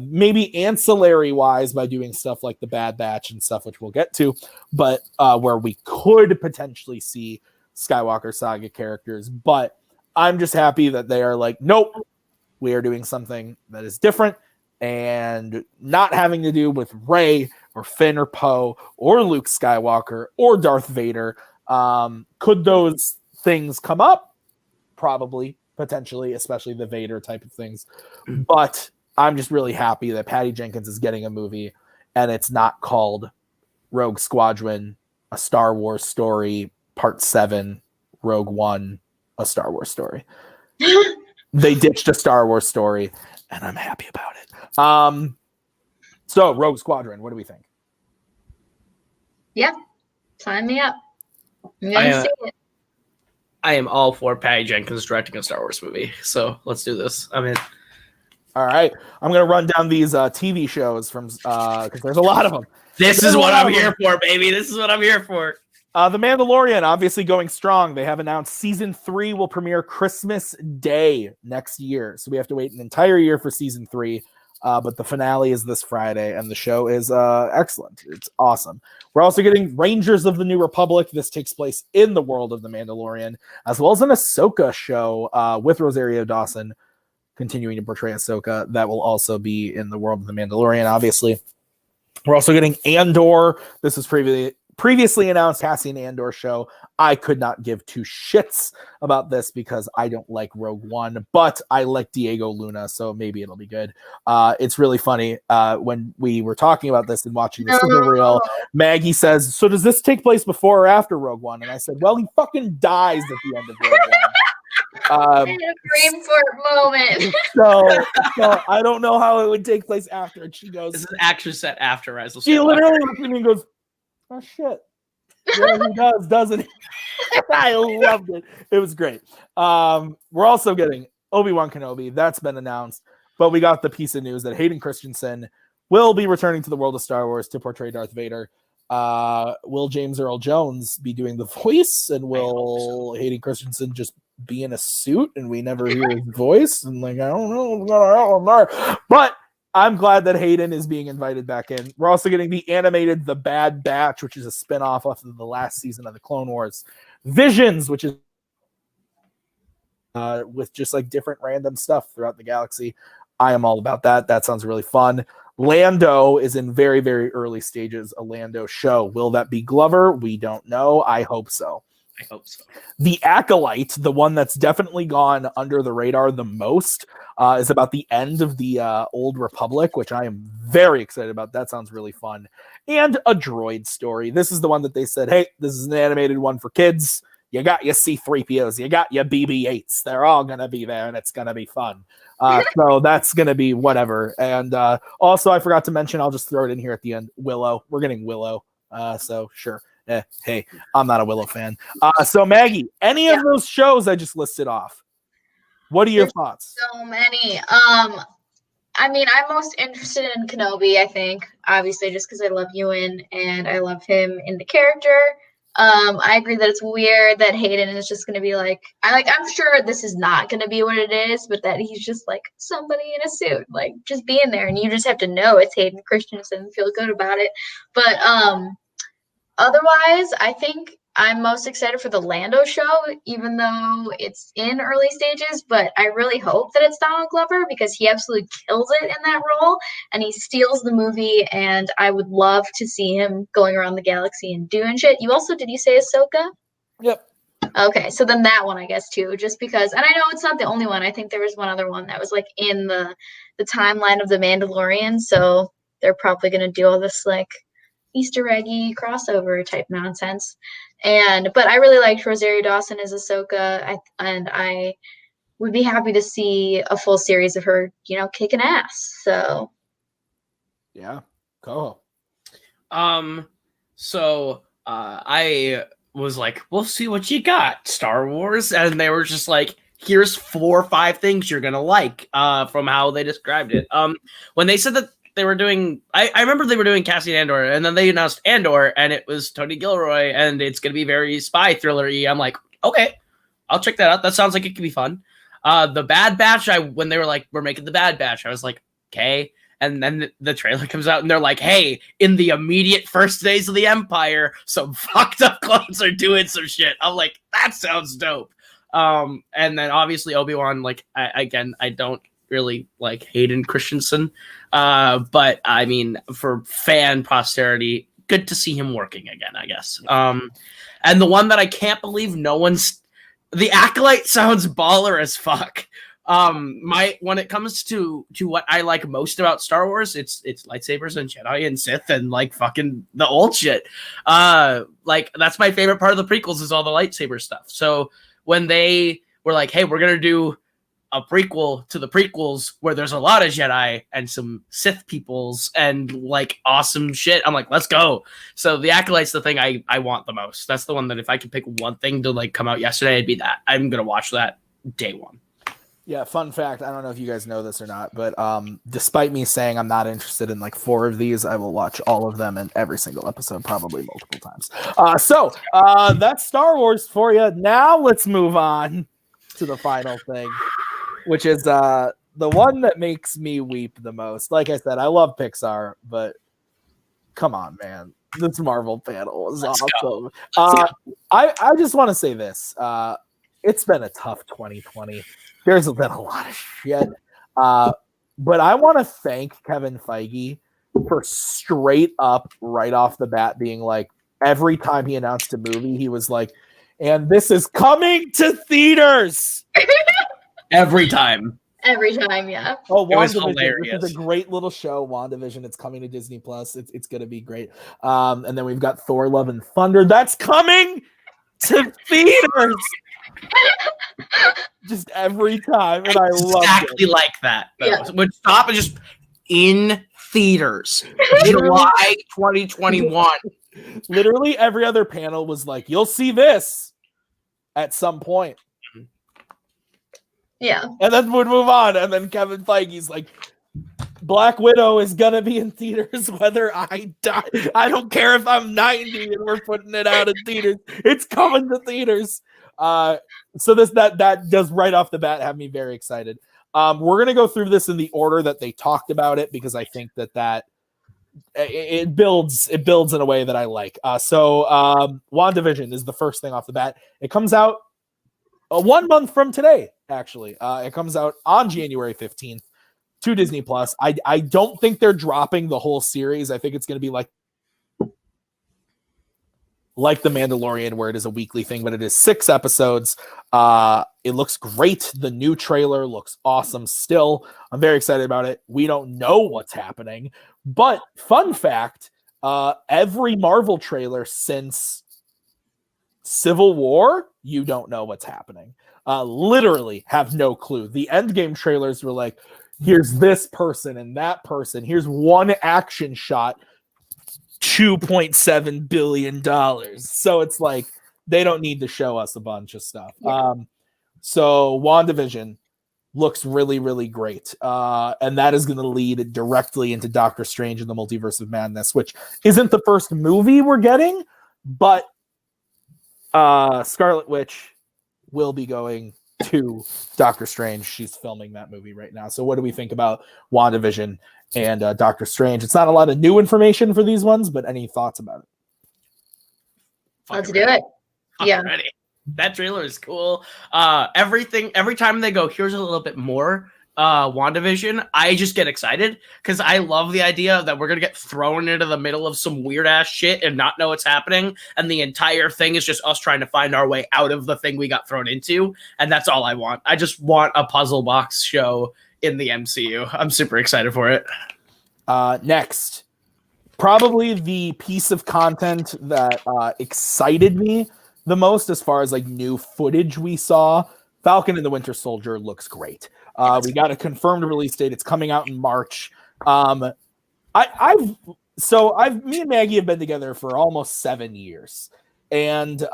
Maybe ancillary wise by doing stuff like the Bad Batch and stuff, which we'll get to, but where we could potentially see Skywalker saga characters. But I'm just happy that they are like, nope, we are doing something that is different and not having to do with Rey or Finn or Poe or Luke Skywalker or Darth Vader. Could those things come up? Probably, potentially, especially the Vader type of things. But I'm just really happy that Patty Jenkins is getting a movie, and it's not called Rogue Squadron, a Star Wars story, Part 7, Rogue One, a Star Wars story. They ditched a Star Wars story, and I'm happy about it. So Rogue Squadron, what do we think? Yeah, sign me up. I'm gonna see it. I am all for Patty Jenkins directing a Star Wars movie. So let's do this. I'm in. All right, I'm gonna run down these TV shows from because there's a lot of them. This is what I'm here for, baby. This is what I'm here for. The Mandalorian, obviously going strong. They have announced season 3 will premiere Christmas Day next year. So we have to wait an entire year for season 3. But the finale is this Friday, and the show is excellent. It's awesome. We're also getting Rangers of the New Republic. This takes place in the world of the Mandalorian, as well as an Ahsoka show with Rosario Dawson continuing to portray Ahsoka. That will also be in the world of the Mandalorian, obviously. We're also getting Andor. This was previously announced Cassian Andor show. I could not give two shits about this because I don't like Rogue One, but I like Diego Luna, so maybe it'll be good. It's really funny. When we were talking about this and watching the sizzle reel, Maggie says, so does this take place before or after Rogue One? And I said, well, he fucking dies at the end of Rogue One. In a frame for a moment. so I don't know how it would take place after. And she goes, This is actually set after Rise of she Skywalker. literally looks at me and goes, oh shit. Yeah, he does, doesn't he? I loved it. It was great. We're also getting Obi-Wan Kenobi. That's been announced. But we got the piece of news that Hayden Christensen will be returning to the world of Star Wars to portray Darth Vader. Will James Earl Jones be doing the voice? And will Hayden Christensen just be in a suit and we never hear his voice? And like, I don't know. But I'm glad that Hayden is being invited back in. We're also getting the animated The Bad Batch, which is a spinoff of the last season of the Clone Wars. Visions, which is with just like different random stuff throughout the galaxy. I am all about that. That sounds really fun. Lando is in very, very early stages, a Lando show. Will that be Glover? We don't know. I hope so. I hope so. The Acolyte, the one that's definitely gone under the radar the most, is about the end of the Old Republic, which I am very excited about. That sounds really fun. And a droid story. This is the one that they said, hey, this is an animated one for kids. You got your C-3POs. You got your BB-8s. They're all going to be there, and it's going to be fun. So that's going to be whatever. And also, I forgot to mention, I'll just throw it in here at the end, Willow. We're getting Willow. So sure. Hey, I'm not a Willow fan. So Maggie, any of those shows I just listed off, what are your thoughts? So many. I mean, I'm most interested in Kenobi, I think, obviously, just because I love Ewan and I love him in the character. I agree that it's weird that Hayden is just going to be like, I'm sure this is not going to be what it is, but that he's just like somebody in a suit, like just being there, and you just have to know it's Hayden Christensen and feel good about it. But otherwise, I think I'm most excited for the Lando show, even though it's in early stages, but I really hope that it's Donald Glover because he absolutely kills it in that role and he steals the movie, and I would love to see him going around the galaxy and doing shit. Did you say Ahsoka? Yep. Okay, so then that one, I guess, too, just because, and I know it's not the only one. I think there was one other one that was like in the timeline of the Mandalorian, so they're probably gonna do all this like Easter eggy crossover type nonsense. But I really liked Rosario Dawson as Ahsoka, and I would be happy to see a full series of her, kicking ass. So yeah, Koho. I was like, we'll see what you got, Star Wars. And they were just like, here's 4 or 5 things you're going to like from how they described it. When they said that they were doing, I remember they were doing Cassian Andor, and then they announced Andor, and it was Tony Gilroy, and it's going to be very spy thriller-y. I'm like, okay, I'll check that out. That sounds like it could be fun. The Bad Batch, when they were like, we're making the Bad Batch, I was like, okay. And then the trailer comes out and they're like, hey, in the immediate first days of the Empire, some fucked up clones are doing some shit. I'm like, that sounds dope. And then obviously Obi-Wan, like, I don't really like Hayden Christensen. But I mean, for fan posterity, good to see him working again, I guess. And the one that I can't believe the Acolyte sounds baller as fuck. When it comes to what I like most about Star Wars, it's lightsabers and Jedi and Sith and like fucking the old shit. Like that's my favorite part of the prequels is all the lightsaber stuff. So when they were like, hey, we're gonna do a prequel to the prequels where there's a lot of Jedi and some Sith peoples and like awesome shit, I'm like, let's go. So the Acolyte's the thing I want the most. That's the one that if I could pick one thing to like come out yesterday, it'd be that. I'm gonna watch that day one. Yeah, fun fact, I don't know if you guys know this or not, but despite me saying I'm not interested in like 4 of these, I will watch all of them in every single episode, probably multiple times. So that's Star Wars for you. Now let's move on to the final thing, which is the one that makes me weep the most. Like I said, I love Pixar, but come on, man. This Marvel panel was awesome. I just want to say this. It's been a tough 2020. There's been a lot of shit. But I want to thank Kevin Feige for straight up right off the bat being like, every time he announced a movie, he was like, and this is coming to theaters. Every time. Every time, yeah. Oh, it was WandaVision. hilarious. This is a great little show, WandaVision. It's coming to Disney Plus. It's going to be great. And then we've got Thor: Love and Thunder. That's coming to theaters. Just every time, and I love exactly like that. Yeah. Would stop and just in theaters, July 2021. Literally every other panel was like, "You'll see this at some point." Yeah, and then would move on, and then Kevin Feige's like, Black Widow is gonna be in theaters whether I die. I don't care if I'm 90 and we're putting it out in theaters. It's coming to theaters. So that does right off the bat have me very excited. We're gonna go through this in the order that they talked about it because I think that it builds in a way that I like. So WandaVision is the first thing off the bat. It comes out 1 month from today. Actually, it comes out on January 15th. To Disney Plus. I don't think they're dropping the whole series. I think it's going to be like The Mandalorian, where it is a weekly thing, but it is 6 episodes. It looks great. The new trailer looks awesome still. I'm very excited about it. We don't know what's happening, but fun fact, every Marvel trailer since Civil War, you don't know what's happening. Literally have no clue. The Endgame trailers were like, here's this person and that person. Here's one action shot, $2.7 billion. So it's like they don't need to show us a bunch of stuff. Yeah. So WandaVision looks really, really great. And that is going to lead directly into Doctor Strange and the Multiverse of Madness, which isn't the first movie we're getting, but Scarlet Witch will be going to Doctor Strange. She's filming that movie right now. So what do we think about WandaVision and Doctor Strange? It's not a lot of new information for these ones, but any thoughts about it? Let's do it. Yeah. Ready. That trailer is cool. Every time they go, here's a little bit more, WandaVision, I just get excited because I love the idea that we're gonna get thrown into the middle of some weird ass shit and not know what's happening, and the entire thing is just us trying to find our way out of the thing we got thrown into, and that's all I want. I just want a puzzle box show in the MCU. I'm super excited for it. Next, probably the piece of content that excited me the most as far as like new footage we saw. Falcon and the Winter Soldier looks great. We got a confirmed release date. It's coming out in March. Me and Maggie have been together for almost 7 years. And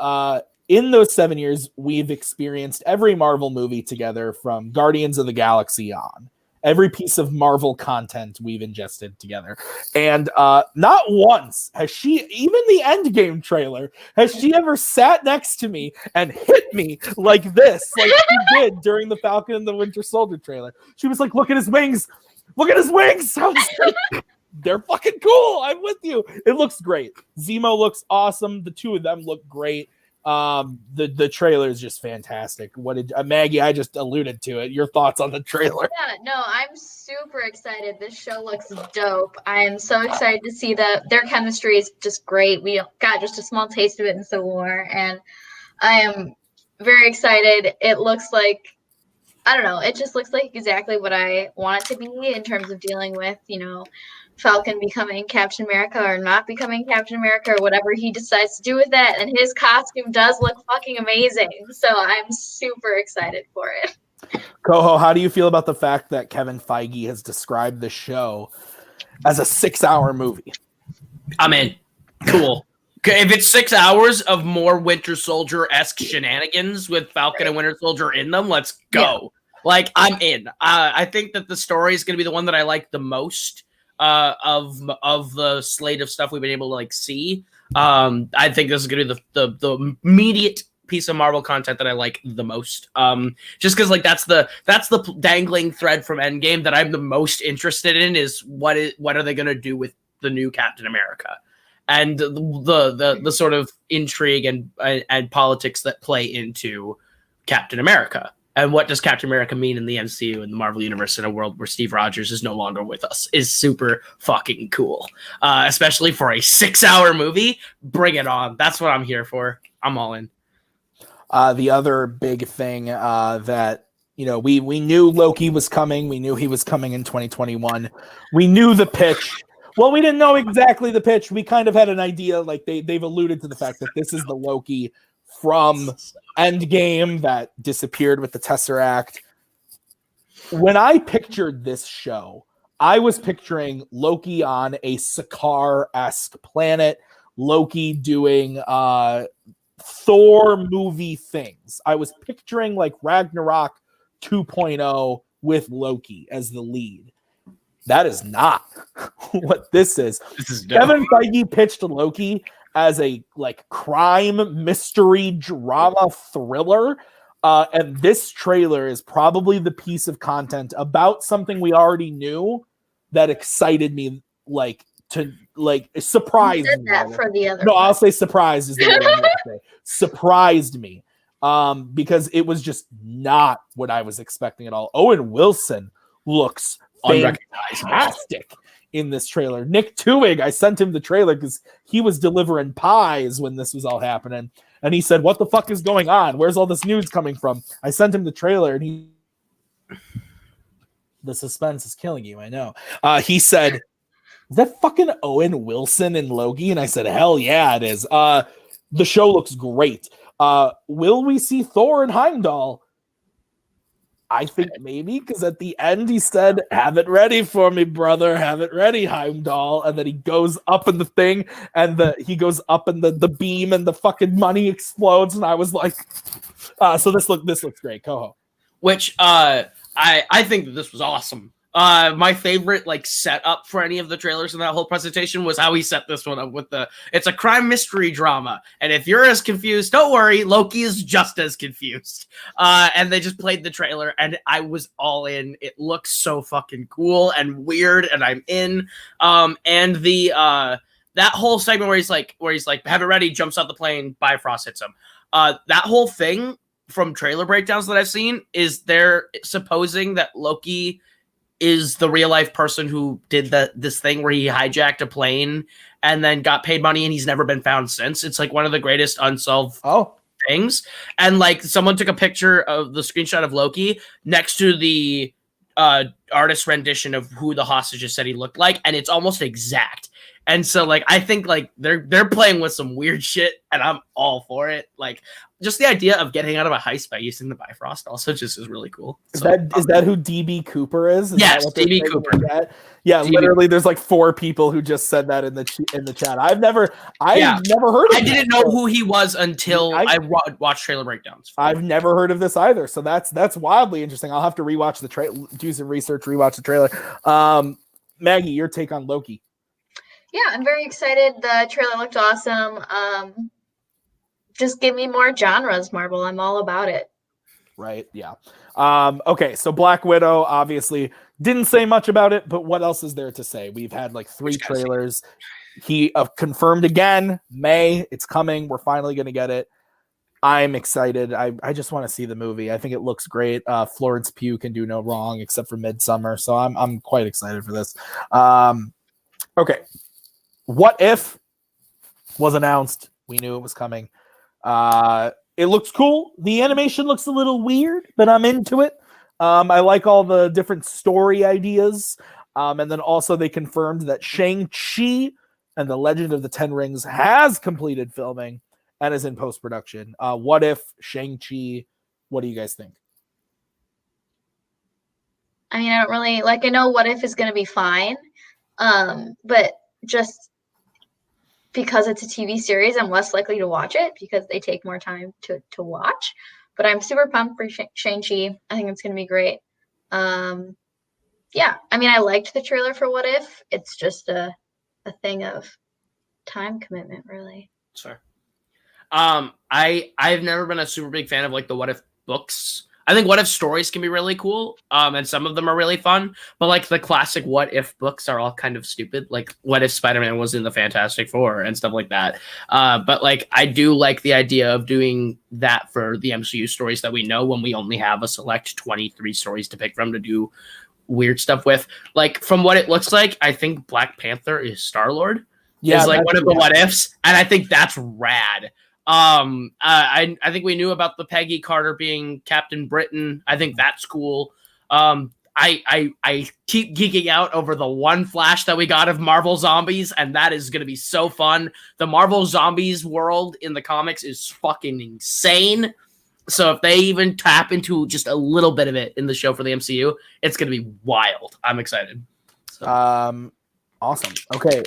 in those 7 years, we've experienced every Marvel movie together from Guardians of the Galaxy on. Every piece of Marvel content we've ingested together. And not once has she, even the Endgame trailer, has she ever sat next to me and hit me like this, like she did during the Falcon and the Winter Soldier trailer. She was like, look at his wings. Look at his wings. I was like, they're fucking cool. I'm with you. It looks great. Zemo looks awesome. The two of them look great. The trailer is just fantastic. What did Maggie? I just alluded to it. Your thoughts on the trailer? Yeah, no, I'm super excited. This show looks dope. I am so excited to see that their chemistry is just great. We got just a small taste of it in Civil War, and I am very excited. It looks like, I don't know, it just looks like exactly what I want it to be in terms of dealing with, Falcon becoming Captain America or not becoming Captain America or whatever he decides to do with that. And his costume does look fucking amazing. So I'm super excited for it. Koho, how do you feel about the fact that Kevin Feige has described the show as a 6-hour movie? I'm in. Cool. If it's 6 hours of more Winter Soldier-esque shenanigans with Falcon and Winter Soldier in them, let's go. Yeah. Like, I'm in. I think that the story is going to be the one that I like the most. Of the slate of stuff we've been able to see. I think this is going to be the immediate piece of Marvel content that I like the most. Just because that's the dangling thread from Endgame that I'm the most interested in is what are they going to do with the new Captain America and the sort of intrigue and politics that play into Captain America. And what does Captain America mean in the MCU and the Marvel Universe in a world where Steve Rogers is no longer with us is super fucking cool. Especially for a 6-hour movie. Bring it on. That's what I'm here for. I'm all in. The other big thing that, we knew Loki was coming. We knew he was coming in 2021. We knew the pitch. Well, we didn't know exactly the pitch. We kind of had an idea. Like they've alluded to the fact that this is the Loki from Endgame that disappeared with the Tesseract. When I pictured this show, I was picturing Loki on a Sakaar-esque planet, Loki doing Thor movie things. I was picturing like Ragnarok 2.0 with Loki as the lead. That is not what this is. Kevin Feige pitched Loki as a crime mystery drama thriller. And this trailer is probably the piece of content about something we already knew that excited me, surprised me. That for the other no, one. I'll say surprised is the word I'm going to say. Surprised me. Because it was just not what I was expecting at all. Owen Wilson looks fantastic in this trailer. Nick Twohig, I sent him the trailer because he was delivering pies when this was all happening. And he said, what the fuck is going on? Where's all this news coming from? I sent him the trailer and the suspense is killing you, I know. He said, is that fucking Owen Wilson in Loki? And I said, hell yeah, it is. The show looks great. Will we see Thor and Heimdall? I think maybe, because at the end he said, have it ready for me, brother. Have it ready, Heimdall. And then he goes up in the thing, and he goes up in the beam, and the fucking money explodes. And I was like, so this looks great. Koho. Which I think that this was awesome. My favorite setup for any of the trailers in that whole presentation was how he set this one up with it's a crime mystery drama. And if you're as confused, don't worry, Loki is just as confused. And they just played the trailer and I was all in. It looks so fucking cool and weird and I'm in. And that whole segment where he's like, have it ready, jumps out the plane, Bifrost hits him. That whole thing from trailer breakdowns that I've seen is they're supposing that Loki is the real life person who did this thing where he hijacked a plane and then got paid money and he's never been found since. It's like one of the greatest unsolved things. And like someone took a picture of the screenshot of Loki next to the artist rendition of who the hostages said he looked like, and it's almost exact. And so like I think like they're playing with some weird shit, and I'm all for it. Like just the idea of getting out of a heist by using the Bifrost also just is really cool. Is that who DB Cooper is? Yes, DB Cooper. Yeah, DB. literally, there's like 4 people who just said that in the chat. I've never heard of. I didn't know who he was until I watched trailer breakdowns. I've never heard of this either, so that's wildly interesting. I'll have to rewatch the trailer, do some research, rewatch the trailer. Maggie, your take on Loki? Yeah, I'm very excited. The trailer looked awesome. Just give me more genres, Marvel. I'm all about it. Right, yeah. Okay, so Black Widow, obviously, didn't say much about it, but what else is there to say? We've had like 3 trailers. He confirmed again, May, it's coming. We're finally going to get it. I'm excited. I just want to see the movie. I think it looks great. Florence Pugh can do no wrong except for Midsummer, so I'm quite excited for this. Okay. What If was announced. We knew it was coming. It looks cool. The animation looks a little weird, but I'm into it. I like all the different story ideas. And then also they confirmed that Shang-Chi and the Legend of the Ten Rings has completed filming and is in post-production. What If, Shang-Chi, what do you guys think? I mean, I don't really, I know What If is going to be fine. But just because it's a TV series, I'm less likely to watch it because they take more time to watch. But I'm super pumped for Shang-Chi. I think it's going to be great. Yeah, I mean, I liked the trailer for What If. It's just a thing of time commitment, really. Sure. I've never been a super big fan of like the What If books. I think What If stories can be really cool, and some of them are really fun. But like the classic What If books are all kind of stupid. Like What If Spider-Man was in the Fantastic Four and stuff like that. But like I do like the idea of doing that for the MCU stories that we know when we only have a select 23 stories to pick from to do weird stuff with. Like from what it looks like, I think Black Panther is Star-Lord. Yeah, is like one of the What Ifs, and I think that's rad. I think we knew about the Peggy Carter being Captain Britain. I think that's cool. I keep geeking out over the one flash that we got of Marvel Zombies, and that is going to be so fun. The Marvel Zombies world in the comics is fucking insane. So if they even tap into just a little bit of it in the show for the MCU, it's going to be wild. I'm excited. So. Awesome. Okay.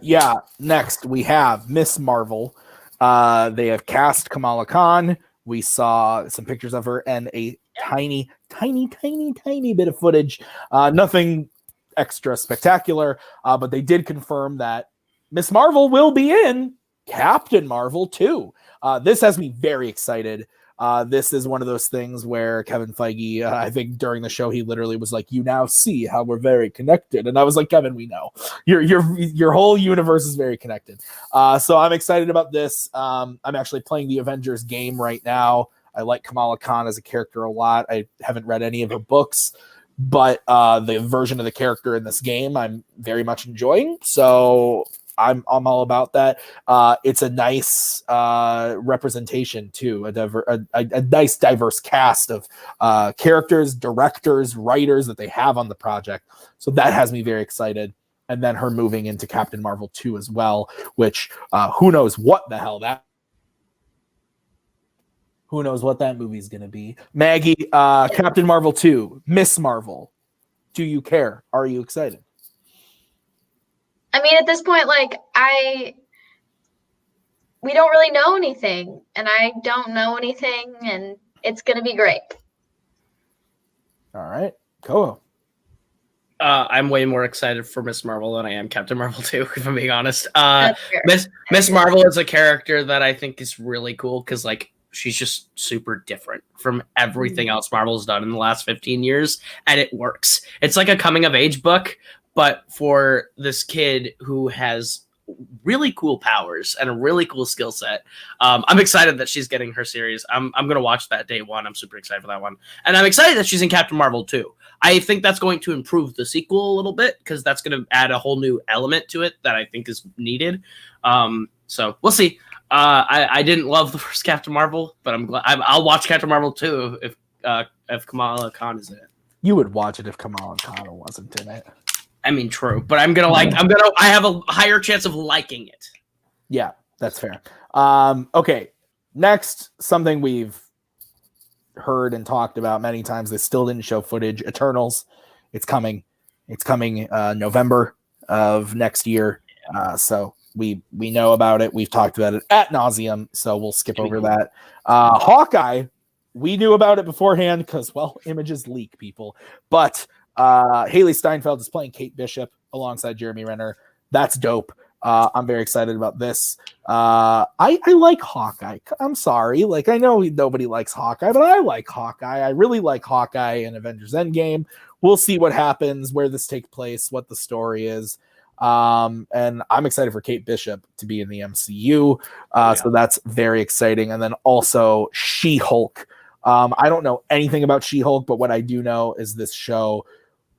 Yeah. Next we have Miss Marvel. They have cast Kamala Khan. We saw some pictures of her and a tiny bit of footage. Nothing extra spectacular, but they did confirm that Miss Marvel will be in Captain Marvel 2. This has me very excited. This is one of those things where Kevin Feige, I think during the show, he literally was like, "You now see how we're very connected," and I was like, "Kevin, we know your whole universe is very connected." So I'm excited about this. I'm actually playing the Avengers game right now. I like Kamala Khan as a character a lot. I haven't read any of her books, but the version of the character in this game I'm very much enjoying. So I'm all about that. It's a nice representation too, a nice diverse cast of characters, directors, writers that they have on the project. So that has me very excited. And then her moving into Captain Marvel 2 as well, which who knows what the hell that. Who knows what that movie's going to be. Maggie, Captain Marvel 2, Miss Marvel. Do you care? Are you excited? I mean, at this point, we don't really know anything, and I don't know anything, and it's going to be great. All right. Koho. I'm way more excited for Miss Marvel than I am Captain Marvel 2, if I'm being honest. Miss Marvel is a character that I think is really cool because, she's just super different from everything else Marvel's done in the last 15 years, and it works. It's like a coming-of-age book, but for this kid who has really cool powers and a really cool skill set. I'm excited that she's getting her series. I'm gonna watch that day one. I'm super excited for that one, and I'm excited that she's in Captain Marvel too. I think that's going to improve the sequel a little bit because that's going to add a whole new element to it that I think is needed. So we'll see. I didn't love the first Captain Marvel, but I'm glad I'll watch Captain Marvel too if Kamala Khan is in it. You would watch it if Kamala Khan wasn't in it. I mean, true, but I have a higher chance of liking it. Yeah, that's fair. Okay, next, something we've heard and talked about many times. They still didn't show footage. Eternals, it's coming. It's coming November of next year. So we know about it. We've talked about it ad nauseum. So we'll skip over that. Hawkeye, we knew about it beforehand because, well, images leak, people. But Haley Steinfeld is playing Kate Bishop alongside Jeremy Renner. That's dope. I'm very excited about this. I like Hawkeye. I'm sorry. Like, I know nobody likes Hawkeye, but I like Hawkeye. I really like Hawkeye in Avengers Endgame. We'll see what happens, where this takes place, what the story is. And I'm excited for Kate Bishop to be in the MCU. So that's very exciting. And then also She-Hulk. I don't know anything about She-Hulk, but what I do know is this show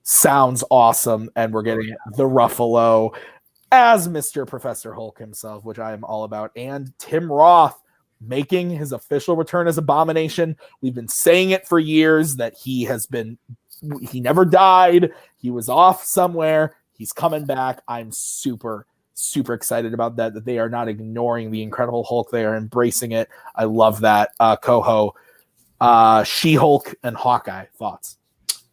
sounds awesome, and we're getting the Ruffalo as Mr. Professor Hulk himself, which I am all about, and Tim Roth making his official return as Abomination. We've been saying it for years that he never died. He was off somewhere. He's coming back. I'm super, super excited about that they are not ignoring the Incredible Hulk. They are embracing it. I love that. Koho, She-Hulk and Hawkeye, thoughts?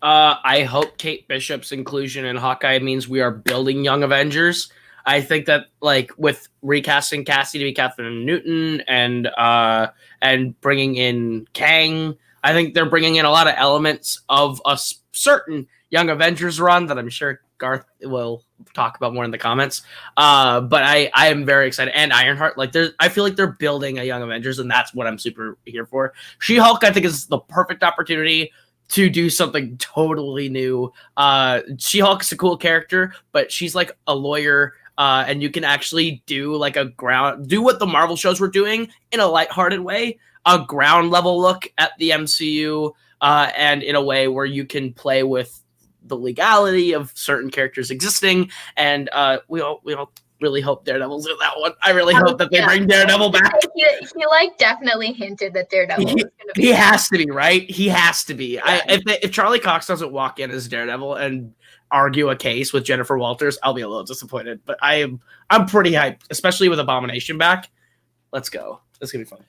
I hope Kate Bishop's inclusion in Hawkeye means we are building Young Avengers. I think that, like, with recasting Cassie to be Catherine Newton and bringing in Kang, I think they're bringing in a lot of elements of a certain Young Avengers run that I'm sure Garth will talk about more in the comments. But I am very excited. And Ironheart, like, I feel like they're building a Young Avengers, and that's what I'm super here for. She-Hulk, I think, is the perfect opportunity to do something totally new. She-Hulk is a cool character, but she's like a lawyer, and you can actually do like do what the Marvel shows were doing in a lighthearted way, a ground level look at the MCU, and in a way where you can play with the legality of certain characters existing. And we all really hope Daredevil's in that one. I really hope that they bring Daredevil back. He like definitely hinted that Daredevil was going to be. He has to be, right? He has to be. Yeah. If Charlie Cox doesn't walk in as Daredevil and argue a case with Jennifer Walters, I'll be a little disappointed. But I'm pretty hyped, especially with Abomination back. Let's go. It's gonna be fun.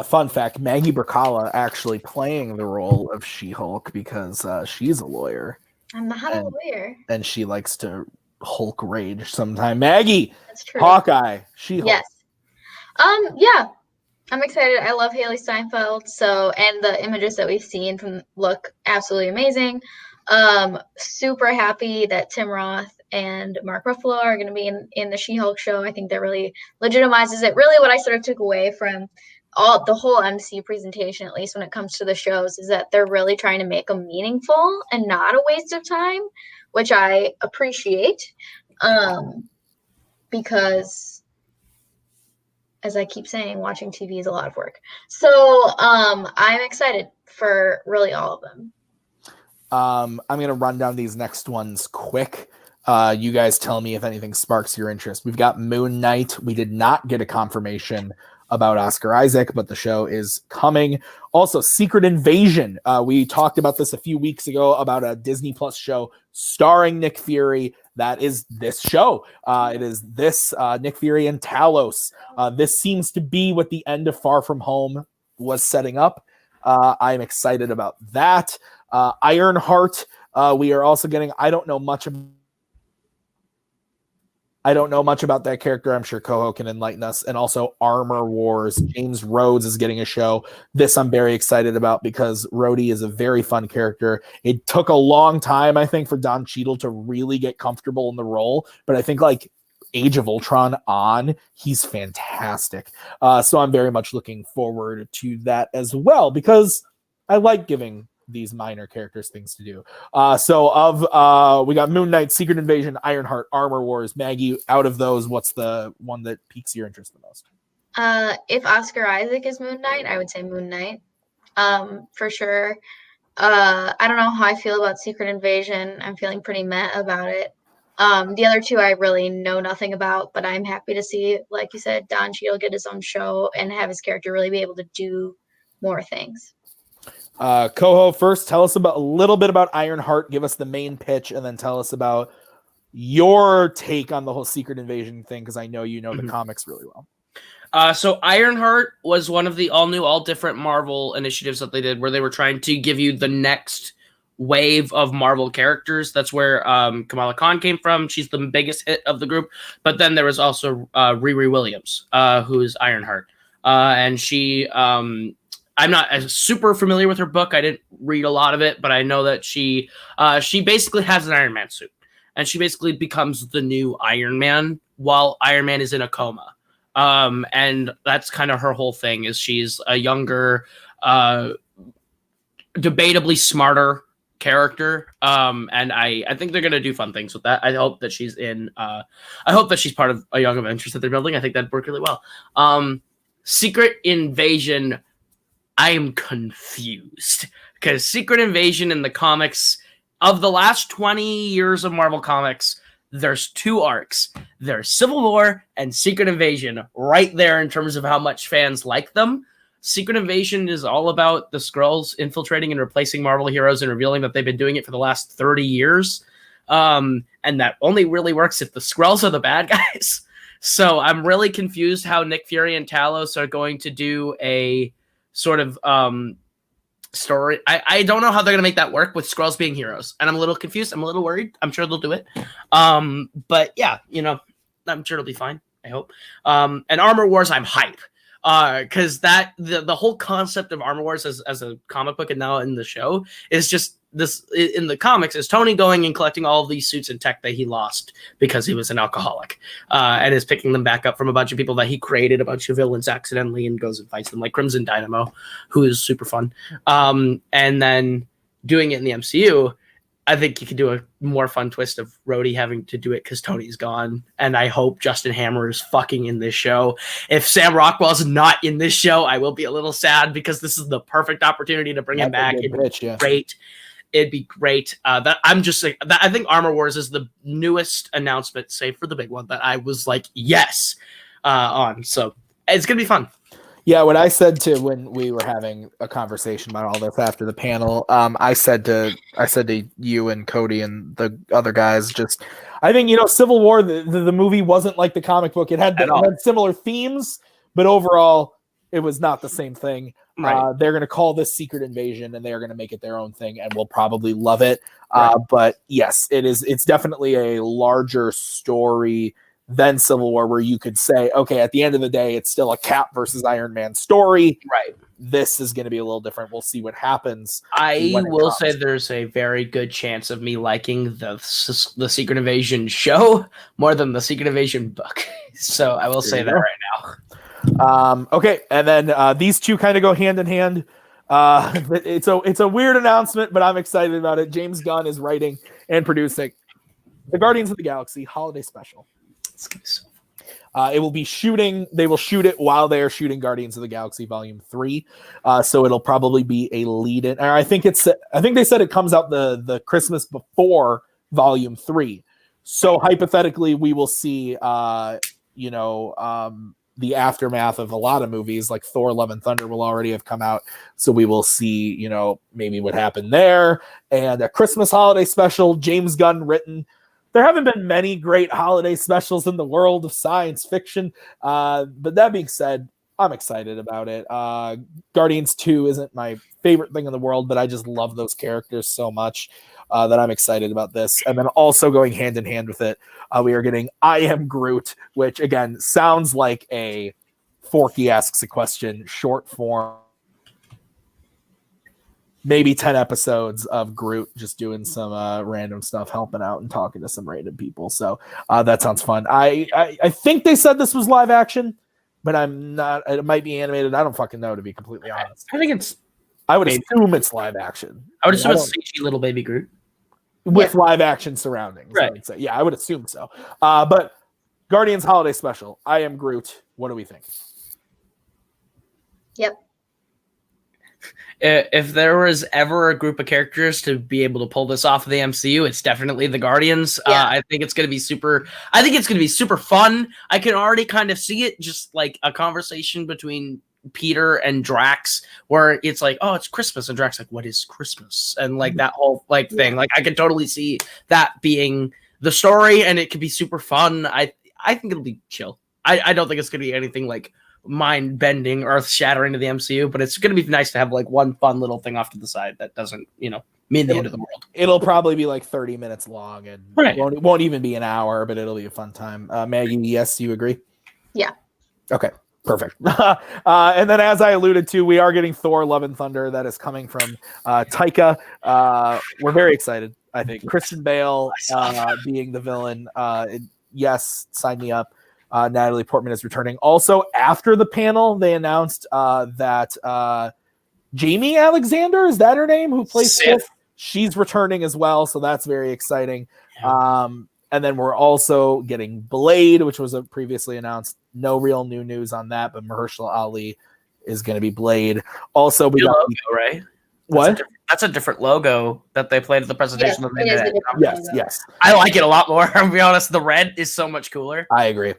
Fun fact: Maggie Brzakala actually playing the role of She-Hulk because she's a lawyer. I'm not a lawyer, and she likes to Hulk rage sometime. Maggie, that's true. Hawkeye, She-Hulk. Yes. Yeah, I'm excited. I love Haley Steinfeld. And the images that we've seen look absolutely amazing. Super happy that Tim Roth and Mark Ruffalo are going to be in the She-Hulk show. I think that really legitimizes it. Really, what I sort of took away from the whole MC presentation, at least when it comes to the shows, is that they're really trying to make them meaningful and not a waste of time, which I appreciate, because, as I keep saying, watching TV is a lot of work. So I'm excited for really all of them. I'm going to run down these next ones quick. You guys tell me if anything sparks your interest. We've got Moon Knight. We did not get a confirmation about Oscar Isaac, but the show is coming. Also, Secret Invasion. We talked about this a few weeks ago about a Disney Plus show starring Nick Fury. That is this show. It is this Nick Fury and Talos. This seems to be what the end of Far From Home was setting up. I'm excited about that. Ironheart. We are also getting, I don't know much about that character. I'm sure Koho can enlighten us. And also Armor Wars. James Rhodes is getting a show. This I'm very excited about because Rhodey is a very fun character. It took a long time, I think, for Don Cheadle to really get comfortable in the role. But I think, like, Age of Ultron on, he's fantastic. So I'm very much looking forward to that as well because I like giving these minor characters things to do. We got Moon Knight, Secret Invasion, Ironheart, Armor Wars. Maggie, out of those, what's the one that piques your interest the most? If Oscar Isaac is Moon Knight, I would say Moon Knight. For sure. I don't know how I feel about Secret Invasion. I'm feeling pretty meh about it. The other two I really know nothing about, but I'm happy to see, like you said, Don Cheadle get his own show and have his character really be able to do more things. Koho, first, tell us a little bit about Ironheart. Give us the main pitch, and then tell us about your take on the whole Secret Invasion thing, because I know you know the comics really well. So Ironheart was one of the all new, all different Marvel initiatives that they did, where they were trying to give you the next wave of Marvel characters. That's where Kamala Khan came from. She's the biggest hit of the group. But then there was also Riri Williams, who's Ironheart. And she, I'm not as super familiar with her book. I didn't read a lot of it, but I know that she basically has an Iron Man suit. And she basically becomes the new Iron Man while Iron Man is in a coma. And that's kind of her whole thing, is she's a younger, debatably smarter character. And I think they're going to do fun things with that. I hope that she's part of a Young Avengers that they're building. I think that'd work really well. Secret Invasion, I am confused, because Secret Invasion in the comics of the last 20 years of Marvel Comics, there's two arcs. There's Civil War and Secret Invasion right there in terms of how much fans like them. Secret Invasion is all about the Skrulls infiltrating and replacing Marvel heroes and revealing that they've been doing it for the last 30 years. And that only really works if the Skrulls are the bad guys. So I'm really confused how Nick Fury and Talos are going to do a sort of story. I don't know how they're going to make that work with Skrulls being heroes. And I'm a little confused. I'm a little worried. I'm sure they'll do it. But yeah, I'm sure it'll be fine. I hope. And Armor Wars, I'm hype. Because the whole concept of Armor Wars as a comic book and now in the show is just this. In the comics, is Tony going and collecting all of these suits and tech that he lost because he was an alcoholic, and is picking them back up from a bunch of people that he created a bunch of villains accidentally, and goes and fights them, like Crimson Dynamo, who is super fun. And then doing it in the MCU, I think you could do a more fun twist of Rhodey having to do it because Tony's gone. And I hope Justin Hammer is fucking in this show. If Sam Rockwell's not in this show, I will be a little sad, because this is the perfect opportunity to bring him back. Great. It'd be great. I think Armor Wars is the newest announcement, save for the big one, that I was like, yes, on. So it's going to be fun. Yeah, what I said when we were having a conversation about all this after the panel, I said to you and Cody and the other guys, I think Civil War, the movie wasn't like the comic book. It had similar themes, but overall it was not the same thing. Right. They're going to call this Secret Invasion, and they're going to make it their own thing, and we'll probably love it. Right. But yes, it's definitely a larger story than Civil War, where you could say, okay, at the end of the day, it's still a Cap versus Iron Man story. Right. This is going to be a little different. We'll see what happens. I will say there's a very good chance of me liking the Secret Invasion show more than the Secret Invasion book. So I will say that right now. Okay, and then these two kind of go hand in hand. It's a weird announcement, but I'm excited about it. James Gunn is writing and producing the Guardians of the Galaxy holiday special. It will be shooting. They will shoot it while they are shooting Guardians of the Galaxy Volume 3. So it'll probably be a lead-in. I think they said it comes out the Christmas before Volume 3. So hypothetically, we will see the aftermath of a lot of movies, like Thor: Love and Thunder will already have come out. So we will see, maybe what happened there. And a Christmas holiday special, James Gunn written. There haven't been many great holiday specials in the world of science fiction. But that being said, I'm excited about it. Guardians 2 isn't my favorite thing in the world, but I just love those characters so much that I'm excited about this. And then also going hand in hand with it, we are getting I Am Groot, which again sounds like a Forky Asks a Question short form. Maybe 10 episodes of Groot just doing some random stuff, helping out and talking to some random people. So that sounds fun. I think they said this was live action, but I'm not. It might be animated. I don't fucking know, to be completely honest. I think it's I would assume it's live action. I would assume it's CG little baby Groot with live action surroundings. Right. I would say. Yeah, I would assume so. But Guardians Holiday Special. I Am Groot. What do we think? Yep. If there was ever a group of characters to be able to pull this off of the MCU, it's definitely the Guardians. Yeah. I think it's going to be super. I think it's going to be super fun. I can already kind of see it, just like a conversation between Peter and Drax, where it's like, "Oh, it's Christmas," and Drax like, "What is Christmas?" And like that whole like thing. Like I could totally see that being the story, and it could be super fun. I think it'll be chill. I don't think it's going to be anything like mind-bending, earth-shattering to the MCU, but it's going to be nice to have like one fun little thing off to the side that doesn't, mean the end of the world. It'll probably be like 30 minutes long and won't even be an hour, but it'll be a fun time. Maggie, yes, you agree? Yeah. Okay, perfect. And then as I alluded to, we are getting Thor Love and Thunder that is coming from Taika. We're very excited, I think. Christian Bale being the villain. Yes, sign me up. Natalie Portman is returning. Also, after the panel, they announced that Jamie Alexander, is that her name, who plays Sif? She's returning as well, so that's very exciting. And then we're also getting Blade, which was previously announced. No real new news on that, but Mahershala Ali is going to be Blade. Also, we got logo, right? What? That's a different logo that they played at the presentation. Yes. I like it a lot more. I'll be honest. The red is so much cooler. I agree.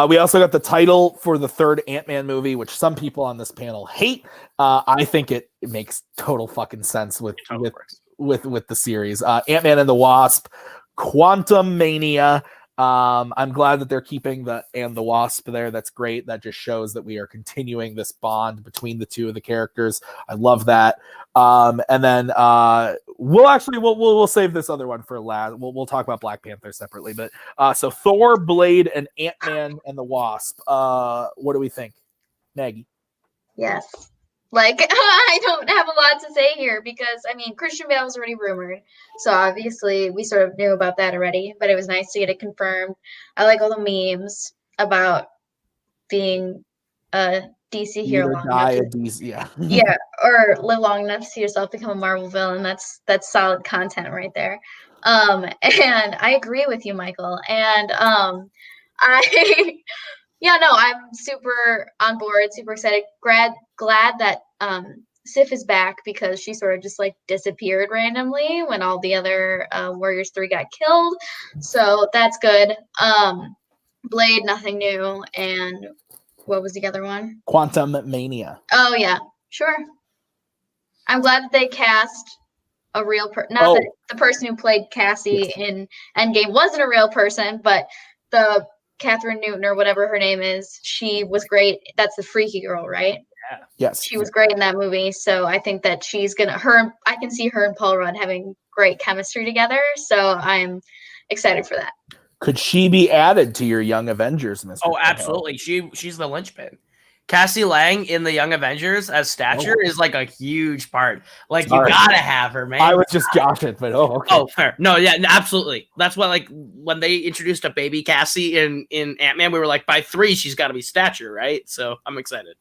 We also got the title for the third Ant-Man movie, which some people on this panel hate. I think it makes total fucking sense with the series. Ant-Man and the Wasp, Quantum Mania. I'm glad that they're keeping the Wasp there. That's great. That just shows that we are continuing this bond between the two of the characters. I love that. And then we'll save this other one for last. We'll talk about Black Panther separately. But so Thor, Blade, and Ant-Man and the Wasp. What do we think, Maggie? Yes. Like, I don't have a lot to say here because, Christian Bale was already rumored. So, obviously, we sort of knew about that already. But it was nice to get it confirmed. I like all the memes about being a DC hero. Yeah, or live long enough to see yourself become a Marvel villain. That's solid content right there. And I agree with you, Michael. And I'm super on board, super excited. Glad that Sif is back because she sort of just like disappeared randomly when all the other Warriors 3 got killed. So that's good. Blade, nothing new. And what was the other one? Quantum Mania. Oh, yeah. Sure. I'm glad that they cast a real person. Not that the person who played Cassie in Endgame wasn't a real person, but the Catherine Newton or whatever her name is, she was great. That's the freaky girl, right? Yeah. Yes. She was great in that movie. So I think that I can see her and Paul Rudd having great chemistry together. So I'm excited for that. Could she be added to your Young Avengers, Mr. Oh, absolutely. She's the linchpin. Cassie Lang in the Young Avengers as Stature is like a huge part. Like, you gotta have her, man. I was just joshing, but okay. Oh, fair. No, yeah, absolutely. That's why, like, when they introduced a baby Cassie in Ant-Man, we were like, by 3, she's got to be Stature, right? So I'm excited.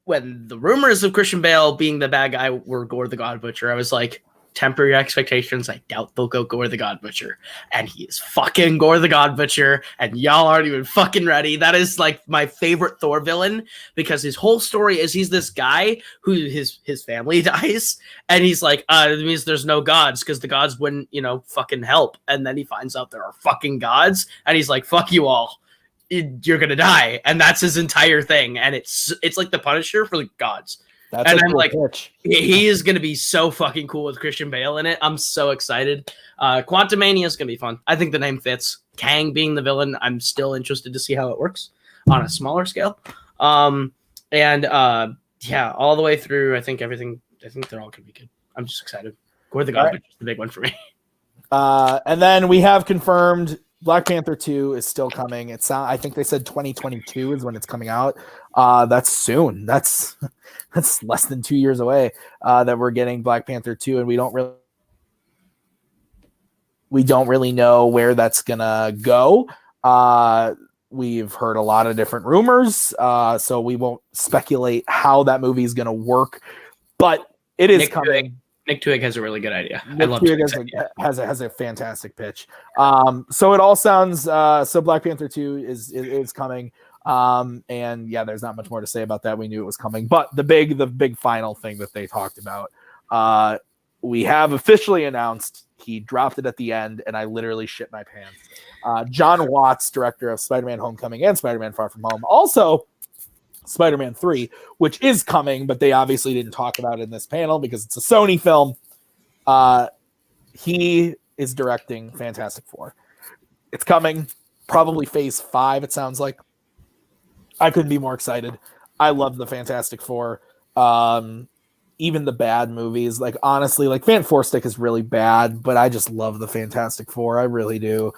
When the rumors of Christian Bale being the bad guy were Gore the God Butcher, I was like, temper your expectations. I doubt they'll go Gore the God Butcher. And he is fucking Gore the God Butcher. And y'all aren't even fucking ready. That is like my favorite Thor villain because his whole story is he's this guy who his family dies. And he's like, it means there's no gods because the gods wouldn't, fucking help. And then he finds out there are fucking gods. And he's like, fuck you all. You're going to die. And that's his entire thing. And it's like the Punisher for the gods. That's and I'm like, he is going to be so fucking cool with Christian Bale in it. I'm so excited. Quantumania is going to be fun. I think the name fits. Kang being the villain, I'm still interested to see how it works on a smaller scale. All the way through, I think they're all going to be good. I'm just excited. Gore the God Butcher is the big one for me. And then we have confirmed Black Panther 2 is still coming. I think they said 2022 is when it's coming out. That's soon. That's less than 2 years away that we're getting Black Panther 2, and we don't really know where that's gonna go. we've heard a lot of different rumors, so we won't speculate how that movie is going to work, but it is coming. Nick Twig has a really good idea. Nick Twig has a fantastic pitch. So it all sounds so Black Panther 2 is coming. And yeah, there's not much more to say about that. We knew it was coming, but the big final thing that they talked about, we have officially announced. He dropped it at the end, and I literally shit my pants. John Watts, director of Spider-Man: Homecoming and Spider-Man: Far From Home, also Spider-Man 3, which is coming, but they obviously didn't talk about it in this panel because it's a Sony film. He is directing Fantastic Four. It's coming, probably Phase 5, it sounds like. I couldn't be more excited. I love the Fantastic Four. Even the bad movies, like honestly, like Fan Four Stick is really bad, but I just love the Fantastic Four. I really do.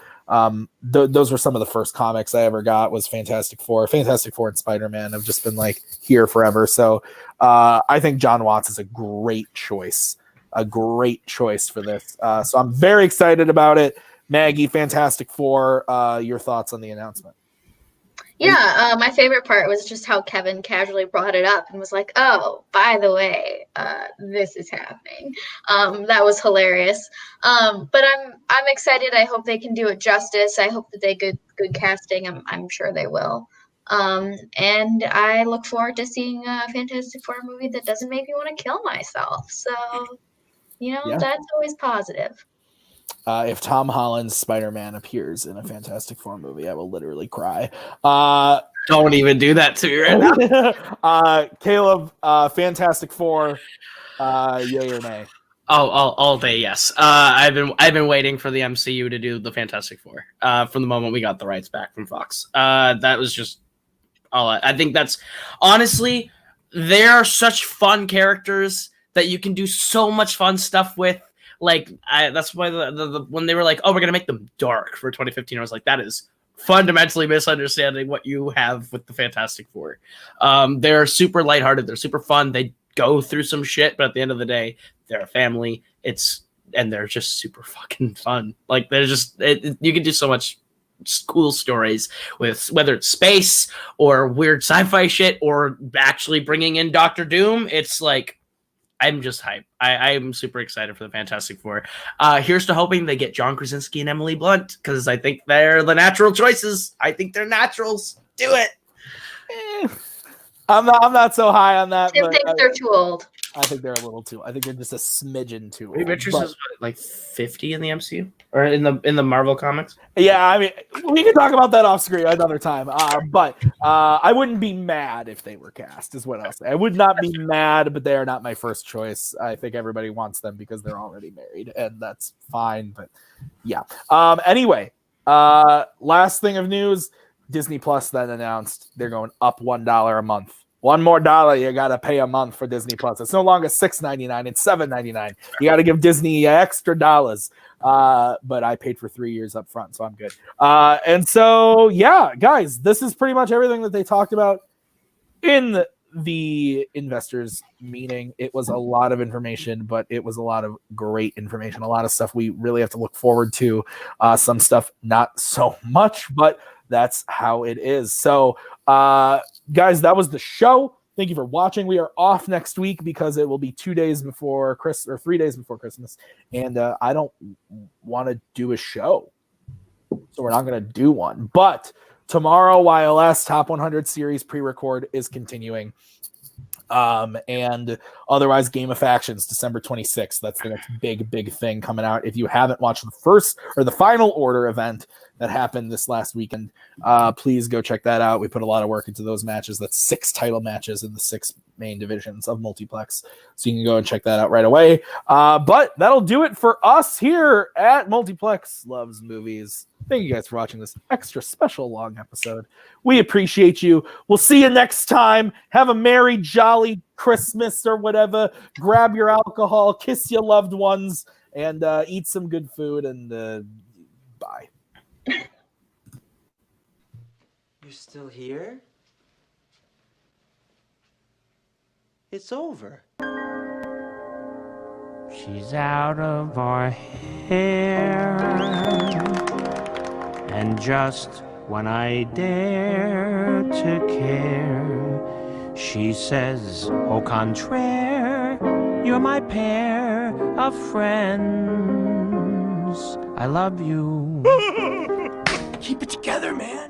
Those were some of the first comics I ever got was Fantastic Four. Fantastic Four and Spider-Man have just been like here forever. So I think John Watts is a great choice for this. So I'm very excited about it. Maggie, Fantastic Four, your thoughts on the announcement? Yeah, my favorite part was just how Kevin casually brought it up and was like, "Oh, by the way, this is happening." That was hilarious. But I'm excited. I hope they can do it justice. I hope that they good casting. I'm sure they will. And I look forward to seeing a Fantastic Four movie that doesn't make me want to kill myself. So, that's always positive. If Tom Holland's Spider-Man appears in a Fantastic Four movie, I will literally cry. Don't even do that to me right now. Kaleb, Fantastic Four, yay or nay? Oh, all day, yes. I've been waiting for the MCU to do the Fantastic Four from the moment we got the rights back from Fox. That was just all. I think that's honestly, they are such fun characters that you can do so much fun stuff with. Like, that's why when they were like, "Oh, we're gonna make them dark for 2015," I was like, "That is fundamentally misunderstanding what you have with the Fantastic Four." They're super lighthearted. They're super fun. They go through some shit, but at the end of the day, they're a family. And they're just super fucking fun. Like, they're just you can do so much cool stories with whether it's space or weird sci-fi shit or actually bringing in Doctor Doom. It's like, I'm just hyped. I'm super excited for the Fantastic Four. Here's to hoping they get John Krasinski and Emily Blunt, because I think they're the natural choices. I think they're naturals. Do it. I'm not so high on that. Tim thinks they're too old. I think they're a little too. I think they're just a smidgen too old. Reed Richards is like 50 in the MCU or in the Marvel comics. Yeah, I mean, we can talk about that off screen another time. But I wouldn't be mad if they were cast. Is what I'll say. I would not be mad, but they are not my first choice. I think everybody wants them because they're already married, and that's fine. But yeah. Anyway, last thing of news: Disney Plus then announced they're going up $1 a month. One more dollar you got to pay a month for Disney Plus. It's no longer $6.99, it's $7.99. You got to give Disney extra dollars. But I paid for 3 years up front, so I'm good. And so, yeah, guys, this is pretty much everything that they talked about in the investors meeting. It was a lot of information, but it was a lot of great information. A lot of stuff we really have to look forward to. Some stuff not so much, but that's how it is. So, guys, that was the show. Thank you for watching. We are off next week because it will be 2 days before Christmas or 3 days before Christmas. And I don't want to do a show. So we're not going to do one. But tomorrow, YLS Top 100 Series pre-record is continuing. And otherwise, Game of Factions, December 26th. That's the next big thing coming out. If you haven't watched the first or the Final Order event that happened this last weekend, please go check that out. We put a lot of work into those matches. That's 6 title matches in the 6 main divisions of Multiplex. So you can go and check that out right away. But that'll do it for us here at Multiplex Loves Movies. Thank you guys for watching this extra special long episode. We appreciate you. We'll see you next time. Have a merry, jolly Christmas or whatever. Grab your alcohol, kiss your loved ones, and eat some good food. And bye. You're still here? It's over. She's out of our hair and just when I dare to care. She says, au contraire, you're my pair of friends. I love you. Keep it together, man.